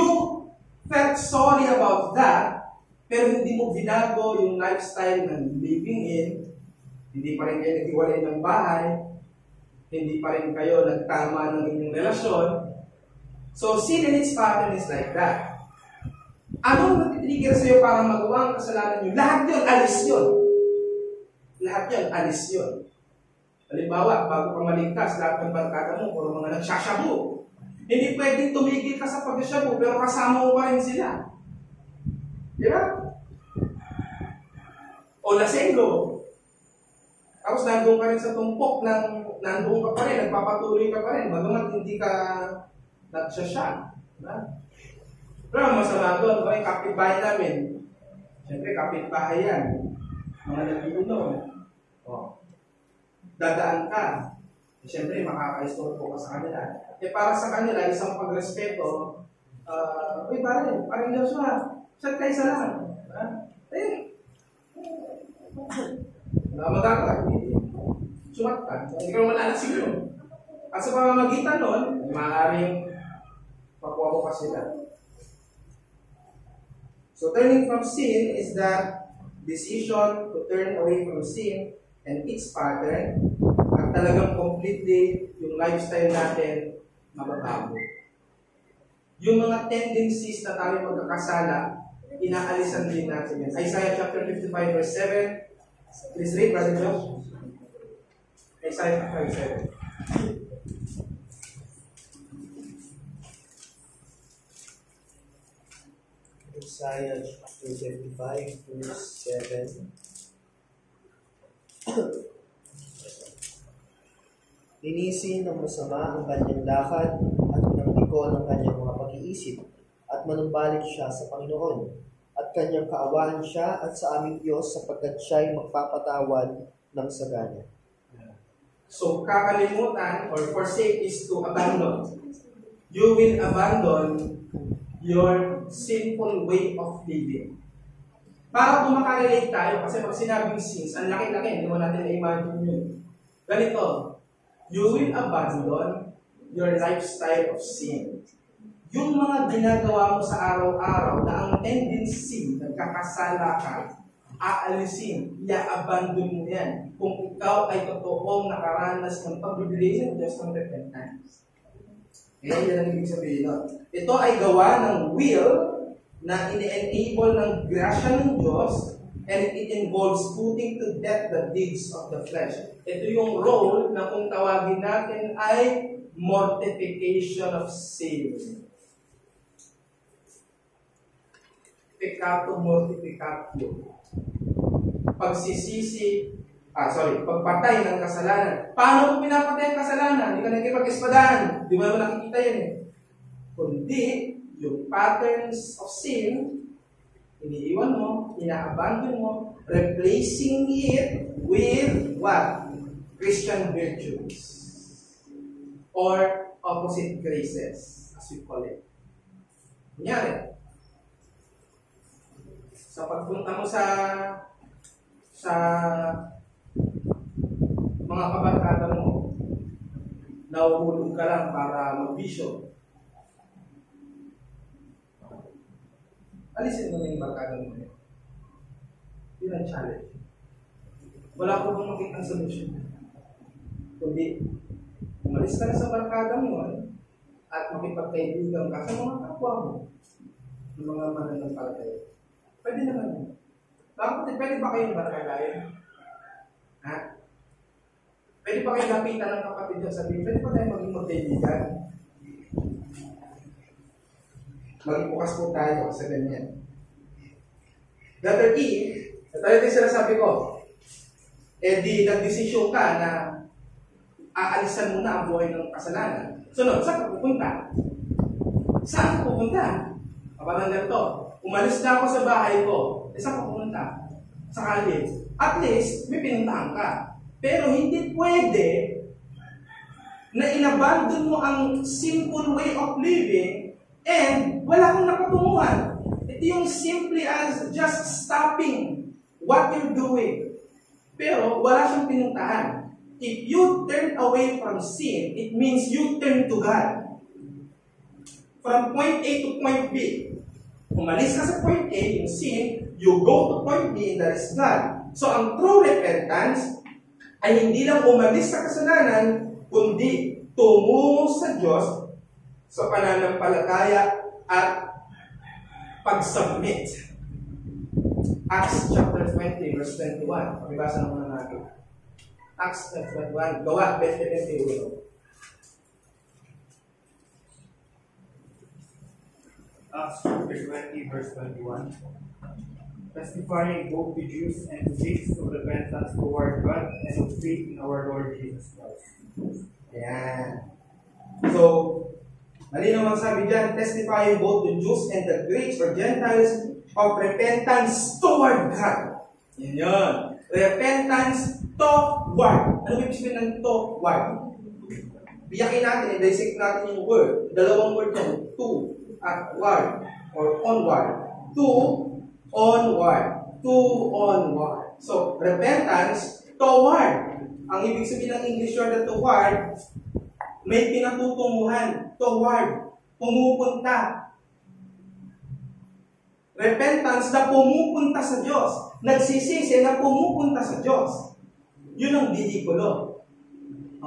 felt sorry about that, pero hindi mo binago yung lifestyle ng living in, hindi pa rin kayo naghiwalay ng bahay, hindi pa rin kayo nagtama ng inyong relasyon. So, sin and its pattern is like that. Anong natitrigger sa'yo para magawa ang kasalanan nyo? Lahat yun, alis yun. Lahat yun, alis yun. Halimbawa, bago ka maligtas, lahat ng barkada mo, puro mga nagsasyabu. Hindi pwedeng tumigil ka sa pagsasyabu, pero kasama mo pa rin sila. Di ba? O lasenggo. Tapos nandun ka rin sa tumpok ng nandun ka pa rin, nagpapatuloy ka pa rin, bagamat hindi ka nagsasya. Diba? Pero masama doon, kung yung kapitbahay namin, siyempre kapitbahay yan, mga nag-iunom. O, dadaan ka, siyempre makaka-istorbo ka sa kanila. Para sa kanila, isang pagrespeto, uy, parang Joshua, shot kayo sa lang. Magkaka, sumat ka, hindi ka naman alasig yun. At sa pamamagitan nun, maaaring makuha mo ka sila. So turning from sin is that decision to turn away from sin and its pattern at talagang completely yung lifestyle natin mababago. Yung mga tendencies na tayo magkakasala, inaalisan din natin yan. Isaiah chapter 55 verse 7. Please read, Brother Josh. Isaiah 57. Isaiah chapter 55, verse 7. Linisin ng masama ang kanyang lakad at nagtikon ang kanyang mga pag-iisip at manumbalik siya sa Panginoon at kanyang kaawaan siya at sa aming Diyos sapagkat siya'y magpapatawad ng sagana. So, kakalimutan or forsake is to abandon. You will abandon your sinful way of living. Para kung makarelate tayo, kasi pag sinabing sins, ang laki-laki, hindi mo natin na-imagine yun. Ganito, you will abandon your lifestyle of sin. Yung mga ginagawa mo sa araw-araw na ang tendency, nagkakasala ka, aalisin, i-abandon mo yan. Kung ikaw ay totoong nakaranas ng pagbibigay ng Diyos ng repentance. Ngayon, yan ang ibig sabihin nun. Ito ay gawa ng will na ini-enable ng grasya ng Diyos and it involves putting to death the deeds of the flesh. Ito yung role na kung tawagin natin ay mortification of sin. Peccato mortificatio. Pagpatay ng kasalanan. Paano kung pinapatay ang kasalanan? Hindi ka nagkipag-espadahan. Di mo naman nakikita yan eh. Kundi, yung patterns of sin, iniiwan mo, ina-abandon mo, replacing it with what? Christian virtues. Or opposite graces, as we call it. Kunyari, sa pagpunta mo sa mga kabarkada mo, nauhulog ka lang para magbisyo. Alisin mo na yung barkada mo. Yun ang challenge. Wala ko bang makitang solution. Kundi, umalis ka na sa barkada mo at makipagkaibigan ka sa mga kapwa mo ng mga mananampalataya. Pwede naman yun. Bakit? Pwede ba kayong barkadayan? Ha? Pwede ba kayong lapitan ng kapatid nyo? Sabihin, pwede ba tayo maging magkaibigan? Maging bukas po tayo sa ganyan. Letter E, tayo din sinasabi ko, di nagdesisyon ka na aalisan mo na ang buhay ng kasalanan. Sunod, saan ka pupunta? Saan ka pupunta? Kapanan ganito, umalis na ako sa bahay ko. Saan ka pumunta? Sa kalye. At least, may pinuntahan ka. Pero hindi pwede na inabandon mo ang simple way of living and wala kang napatunguhan. Ito yung simply as just stopping what you're doing. Pero wala siyang pinuntahan. If you turn away from sin, it means you turn to God. From point A to point B. Umalis ka sa point A, yung sin, you go to point B, and that is God. So ang true repentance ay hindi lang umalis sa kasalanan, kundi tumungo sa Diyos sa pananampalataya at pag-submit. Acts chapter 20, verse 21. Pagibasa naman natin. Acts 21. Gawa, 20-21. Acts chapter 20, verse 21. Testifying both to Jews and to Greeks of repentance toward God and of faith in our Lord Jesus Christ. Ayan. So, malinaw ang sabi dyan, testifying both to Jews and the Greeks or Gentiles of repentance toward God. Yan yun. Repentance toward. Ano ibig sabihin ng toward? Biyakin natin, i-dissect natin yung word. Dalawang word yan. To, ward, or onward. To, onward. To, onward. So, repentance toward. Ang ibig sabihin ng English word na toward, may pinatutunguhan. Toward. Pumupunta. Repentance na pumupunta sa Diyos. Nagsisisi na pumupunta sa Diyos. Yun ang bihikulo.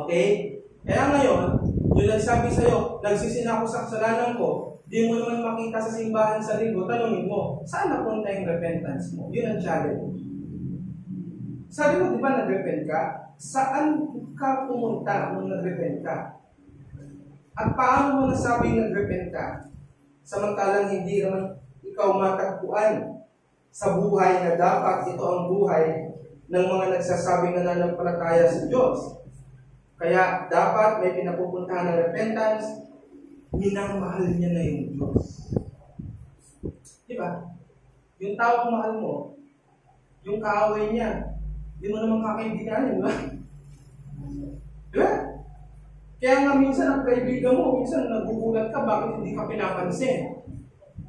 Okay? Kaya ngayon, yung nagsabi sa'yo, nagsisi na ako sa kasalanan ko, di mo naman makita sa simbahan sa linggo, tanungin mo, saan napunta yung repentance mo? Yun ang challenge. Sabi mo, di ba nag-repent ka? Saan ka pumunta nung nag-repent ka? At paano mo nasabing nag-repent ka? Samantalang hindi naman ikaw matagpuan sa buhay na dapat ito ang buhay ng mga nagsasabing nananampalataya sa Diyos. Kaya dapat may pinapupuntahan ng repentance, minamahal niya na yung Diyos. Di ba? Yung taong mahal mo, yung kaaway niya, di mo naman kakaibigan, di ba? Di ba? Kaya nga minsan ang kaibigan mo, minsan nagugulat ka, bakit hindi ka pinapansin?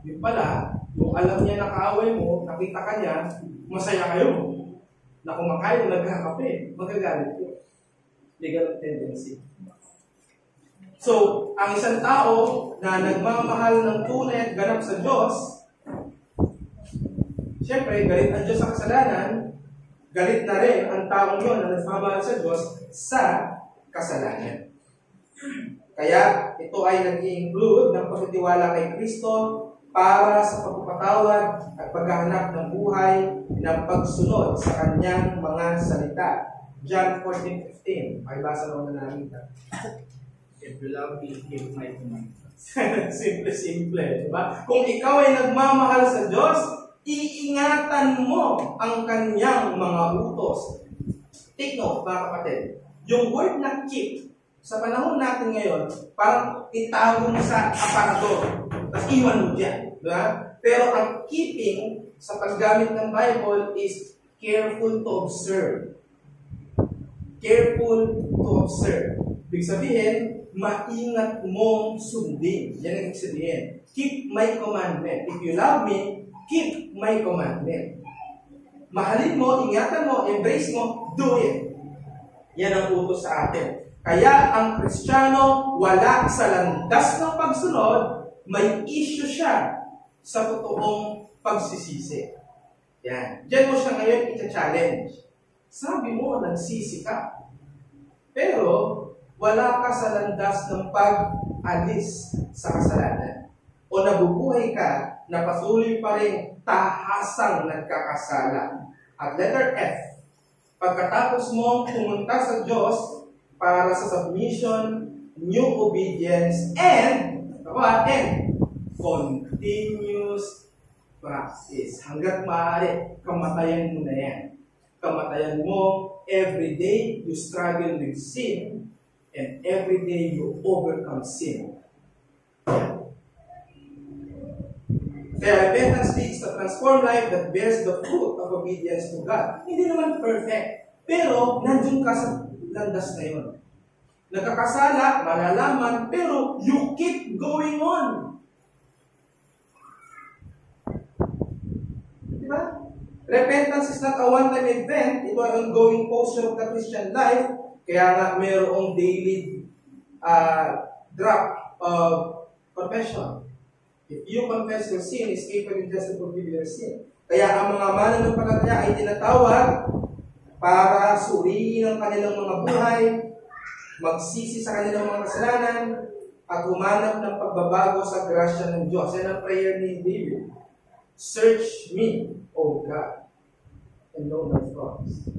Yung pala, kung alam niya na kaaway mo, nakita ka niya, masaya kayo. Na kumakain, nagkakape, magagalit ko. Legal tendency. So, ang isang tao na nagmamahal ng tunay at ganap sa Diyos, siyempre, galit ang Diyos sa kasalanan, galit na rin ang taong yun na nagmamahal sa Diyos sa kasalanan. Kaya, ito ay nag-i-include ng pagtitiwala kay Kristo para sa pagpapatawad at paghahanap ng buhay ng pagsunod sa kanyang mga salita. John 14:15. Ay, basa naman na namin ito. If you love me, keep my commandments. Simple, diba? Kung ikaw ay nagmamahal sa Diyos, iingatan mo ang kanyang mga utos. Take note, mga kapatid. Yung word na keep, sa panahon natin ngayon, parang itago mo sa aparador. Tapos iwan mo dyan. Diba? Pero ang keeping sa paggamit ng Bible is careful to observe. Careful to observe. Ibig sabihin, maingat mong sundin. Yan ang ibig sabihin. Keep my commandment. If you love me, keep my commandment. Mahalin mo, ingatan mo, embrace mo, do it. Yan ang utos sa atin. Kaya ang Kristiyano, wala sa landas ng pagsunod, may issue siya sa totoong pagsisisi. Yan. Diyan mo siya ngayon ita-challenge. Sabi mo, nagsisi ka. Pero, wala ka sa landas ng pag-alis sa kasalanan. O nabubuhay ka na patuloy pa rin tahasang nagkakasala. At letter F, pagkatapos mong pumunta sa Diyos para sa submission, new obedience, and continuous practice. Hanggat maaari, kamatayan mo na yan. Kamatayan mo, every day you struggle with sin, and every day you overcome sin. Kaya repentance leads to transformed life that bears the fruit of obedience to God. Hindi naman perfect, pero nandun ka sa landas na yun. Nagkakasala, malalaman, pero you keep going on. Diba? Repentance is not a one-time event. Ito ay ongoing posture of the Christian life. Kaya nga mayroong daily drop of confession. If you confess your sin, is faithful and just to forgive your sin. Kaya ang mga mananampalataya ay tinatawag para suriin ang kanilang mga buhay, magsisi sa kanilang mga kasalanan, at humanap ng pagbabago sa grasya ng Diyos. Yan ang prayer ni David. Search me, O God, and know my thoughts.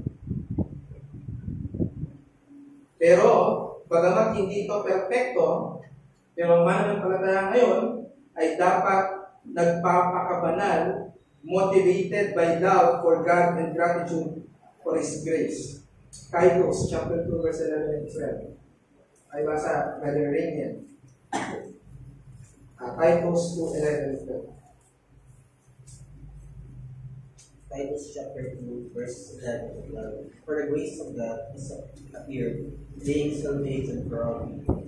Pero, bagamat hindi ito perfecto, pero ang mananampalataya ngayon ay dapat nagpapakabanal, motivated by love for God and gratitude for His grace. Titus chapter 2 verse 11 and 12. Ay basa Brother Ramian. Titus 2:11 and 12. Titus chapter 2 verse 11 and 12. For the grace of God is appeared, being salvation for all people,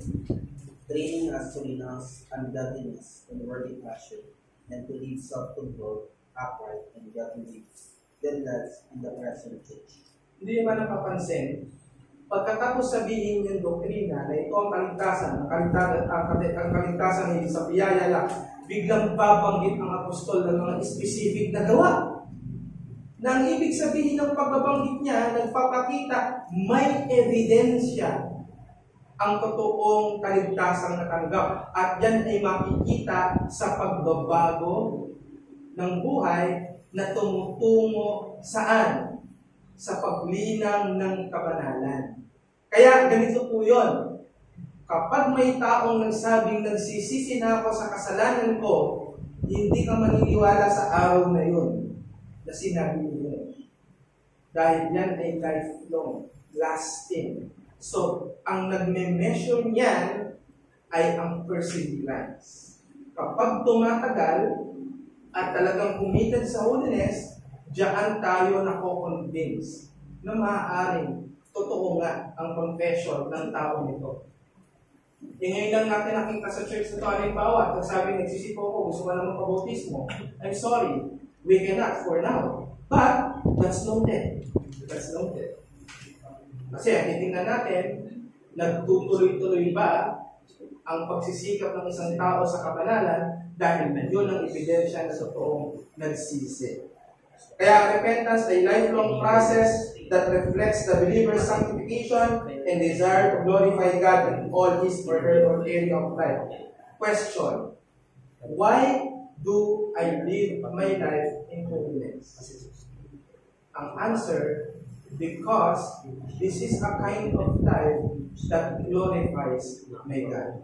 training us to renounce ungodliness and worldly passion, and to live self-controlled, upright, and godly lives in the present age. Hindi ba napapansin? Pagkatapos sabihin yung doktrina na ito ang kaligtasan, ang kaligtasan hindi sa biyaya lang, biglang babanggit ang apostol ng mga specific na gawa. Na ang ibig sabihin ng pagbabanggit niya, nagpapakita, may ebidensya ang totoong kaligtasang natanggap. At yan ay makikita sa pagbabago ng buhay na tumutungo saan? Sa paglinang ng kabanalan. Kaya ganito po yun. Kapag may taong nagsabing nagsisisi na ako sa kasalanan ko, hindi ka maniniwala sa araw na yun na sinabi niyo. Dahil yan ay lifelong, lasting. So, ang nagme-measure niyan ay ang perseverance. Kapag tumatagal at talagang committed sa holiness, diyan tayo nako-convince na maaaring totoo nga ang confession ng tao nito. Ngayon lang natin nakita sa church na ito, halimbawa, at sabi, nagsisipo ko, gusto ko na magpabautismo. I'm sorry, we cannot for now. But, that's noted. That's noted. Kasi, titingnan natin, nagtutuloy-tuloy ba ang pagsisikap ng isang tao sa kabanalan dahil yun ang ebidensya na totoong nagsisi. Kaya repentance ay lifelong process that reflects the believer's sanctification and desire to glorify God in all his or her area of life. Question: why do I live my life in holiness? Ang answer, because this is a kind of life that glorifies my God.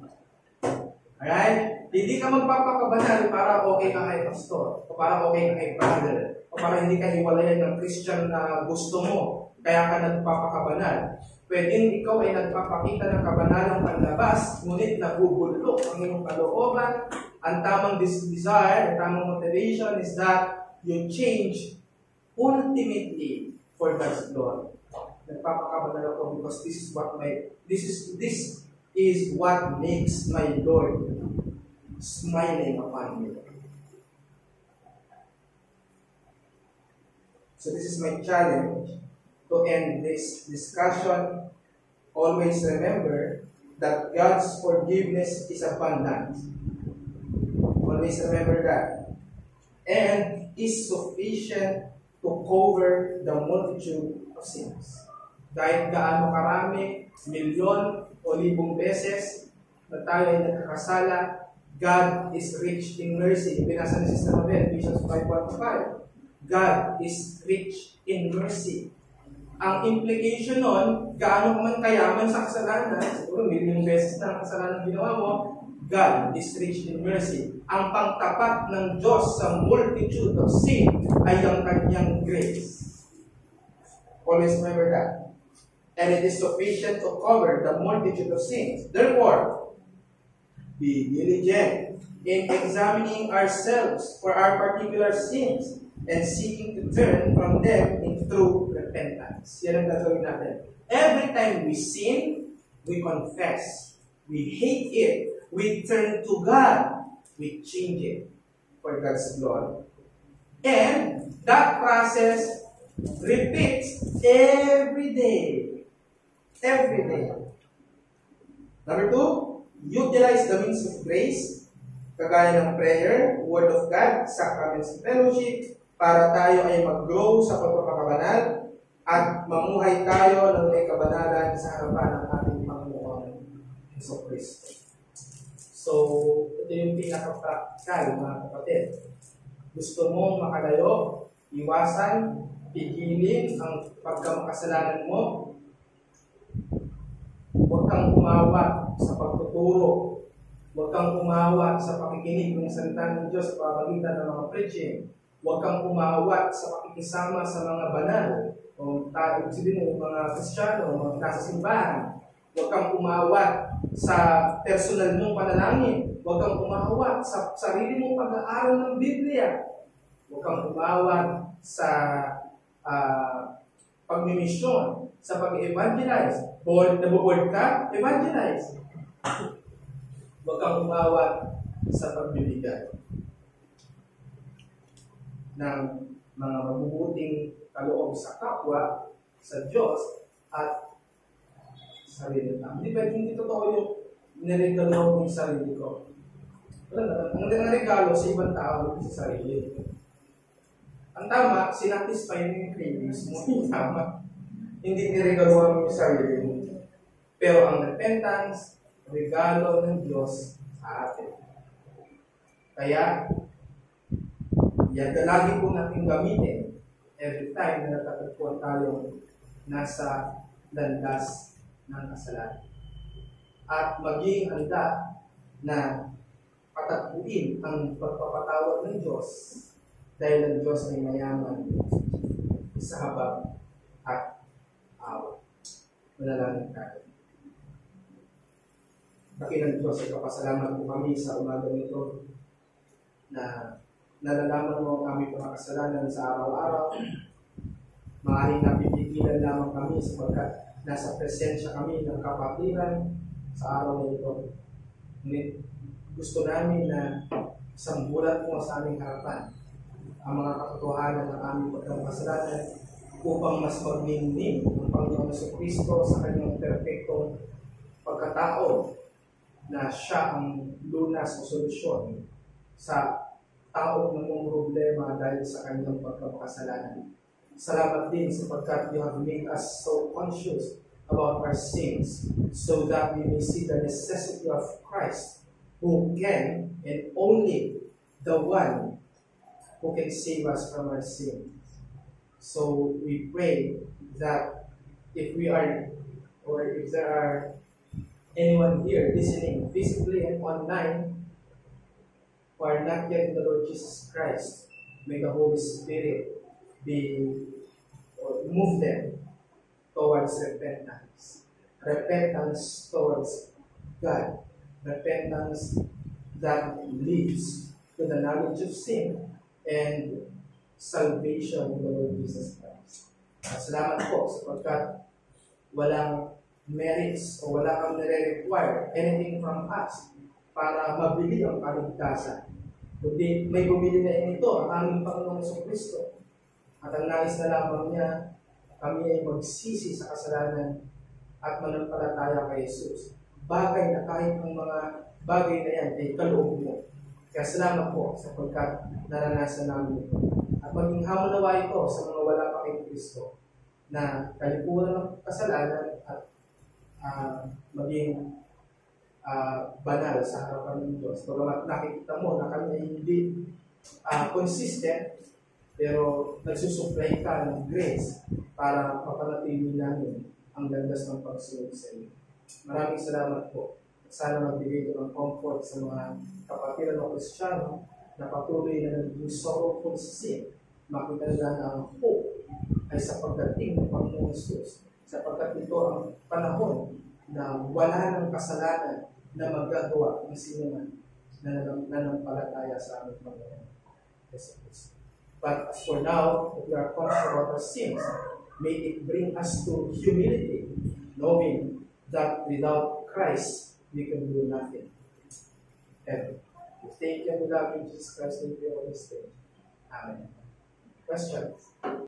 Alright? Hindi ka magpapakabanal para okay ka kay pastor, o para okay ka kay brother, o para hindi ka hiwalayan ng Christian na gusto mo, kaya ka nagpapakabanal. Pwedeng ikaw ay nagpapakita ng kabanalang panlabas, ngunit nabubulok ang iyong kalooban. Ang tamang desire, ang tamang motivation is that you change ultimately for God's glory. Nagpapakabanal ako because this is what makes my Lord smiling upon me. So this is my challenge to end this discussion. Always remember that God's forgiveness is abundant. Always remember that. And is sufficient to cover the multitude of sins. Kahit gaano karami, milyon o libong beses na tayo ay nagkakasala, God is rich in mercy. Binasa ni Sister Mabel, Ephesians 5:1-5. God is rich in mercy. Ang implication nun, gaano man kayaman sa kasalanan, siguro milyong beses na ang kasalanan ginawa mo, God is rich in mercy. Ang pangtapat ng Diyos sa multitude of sin ay ang kanyang grace. Always remember that. And it is sufficient to cover the multitude of sins. Therefore, Be diligent in examining ourselves for our particular sins and seeking to turn from them in true repentance. Yan ang gagawin natin. Every time we sin, we confess. We hate it. We turn to God. We change it for God's glory. And that process repeats every day. Every day. Number 2, utilize the means of grace, kagaya ng prayer, Word of God, sacraments, fellowship, para tayo ay mag-grow sa pagpapakabanal at mamuhay tayo ng may kabanalan sa harapan ng ating Panginoon Hesus Kristo. So, ito yung pinaka-practical, mga kapatid. Gusto mong makalayo, iwasan, pigilin ang pagkamakasalanan mo, huwag kang umawa sa pagtuturo, huwag kang umawa sa pakikinig ng salita ng Diyos sa pamamagitan ng mga preaching, huwag kang umawa sa pakikisama sa mga banal, o tayo yung mga Kristiyano, mga nasa simbahan. Huwag kang umawa sa personal mong panalangin. Huwag kang umawa sa sarili mong pag-aaral ng Biblia. Huwag kang umawa sa pagmimisyon, sa pag-evangelize. Nabuboard ka, evangelize. Huwag kang umawa sa pagbibigay ng mga mabubuting kaloob sa kapwa, sa Diyos, at sarili lang. Hindi totoo yung niregalo ko yung sarili ko. Ang regalo sa ibang tao, hindi sa sarili. Ang tama, sinatisfy mo yung cravings mo. Yung tama, hindi niregalo mo yung sarili mo. Pero ang repentance, regalo ng Diyos sa atin. Kaya, yan, lagi po natin gamitin every time na natatagpuan tayo nasa landas ng kasalanan. At maging handa na patagpuin ang pagpapatawad ng Diyos dahil ang Diyos ay mayaman sa habag at awa. Manalangin tayo. Dakilang Diyos, ay kapasalamat po kami sa umaga nito na nalalaman mo ang aming mga kasalanan sa araw-araw. Maaaring napipigilan lamang kami sapagkat nasa presensya kami ng kapatiran sa araw na ito. Ngunit gusto namin na sambulat mo sa aming harapan ang mga katotohanan ng aming pagkakasalanan upang mas magningning ang Panginoon Jesucristo sa kanyang perfectong pagkatao na siya ang lunas o solusyon sa taong namang problema dahil sa kanyang pagkakasalanan. Salamat din sapagkat you have made us so conscious about our sins so that we may see the necessity of Christ who can and only the one who can save us from our sins. So we pray that if we are or if there are anyone here listening physically and online who are not yet in the Lord Jesus Christ, may the Holy Spirit move them towards repentance. Repentance towards God. Repentance that leads to the knowledge of sin and salvation in the Lord Jesus Christ. At salamat po sapagkat walang merits o wala kang nire-require anything from us para mabili ang kaligtasan. Kundi may bumili na ito ang aming Panginoong Jesucristo. At ang nais na lamang niya, kami ay magsisi sa kasalanan at manampalataya kay Jesus. Bagay na kahit ang mga bagay na yan ay kaloob mo. Kaya salamat po sapagkat naranasan namin ito. At maging hamon nawa ito sa mga wala pa kay Kristo na kalipunan ng kasalanan at maging banal sa harapan ng Diyos. Pagamat nakikita mo na kami ay hindi consistent, pero nagsusupply ka ng grace para mapanatili namin ang landas ng pagsunod sa iyo. Maraming salamat po. Sana magbigay ito ng comfort sa mga kapatiran o Kristiyano na patuloy na naging sorrowful sa sin. Makita nila na ang hope ay sa pagdating ng Panginoong Jesus. Sapagkat ito ang panahon na wala ng kasalanan na magagawa ng sino man na nanampalataya sa aming Panginoon. But as for now, if we are conscious about our sins, may it bring us to humility, knowing that without Christ, we can do nothing. And we thank you and we love you, Jesus Christ, and we always say, Amen. Questions?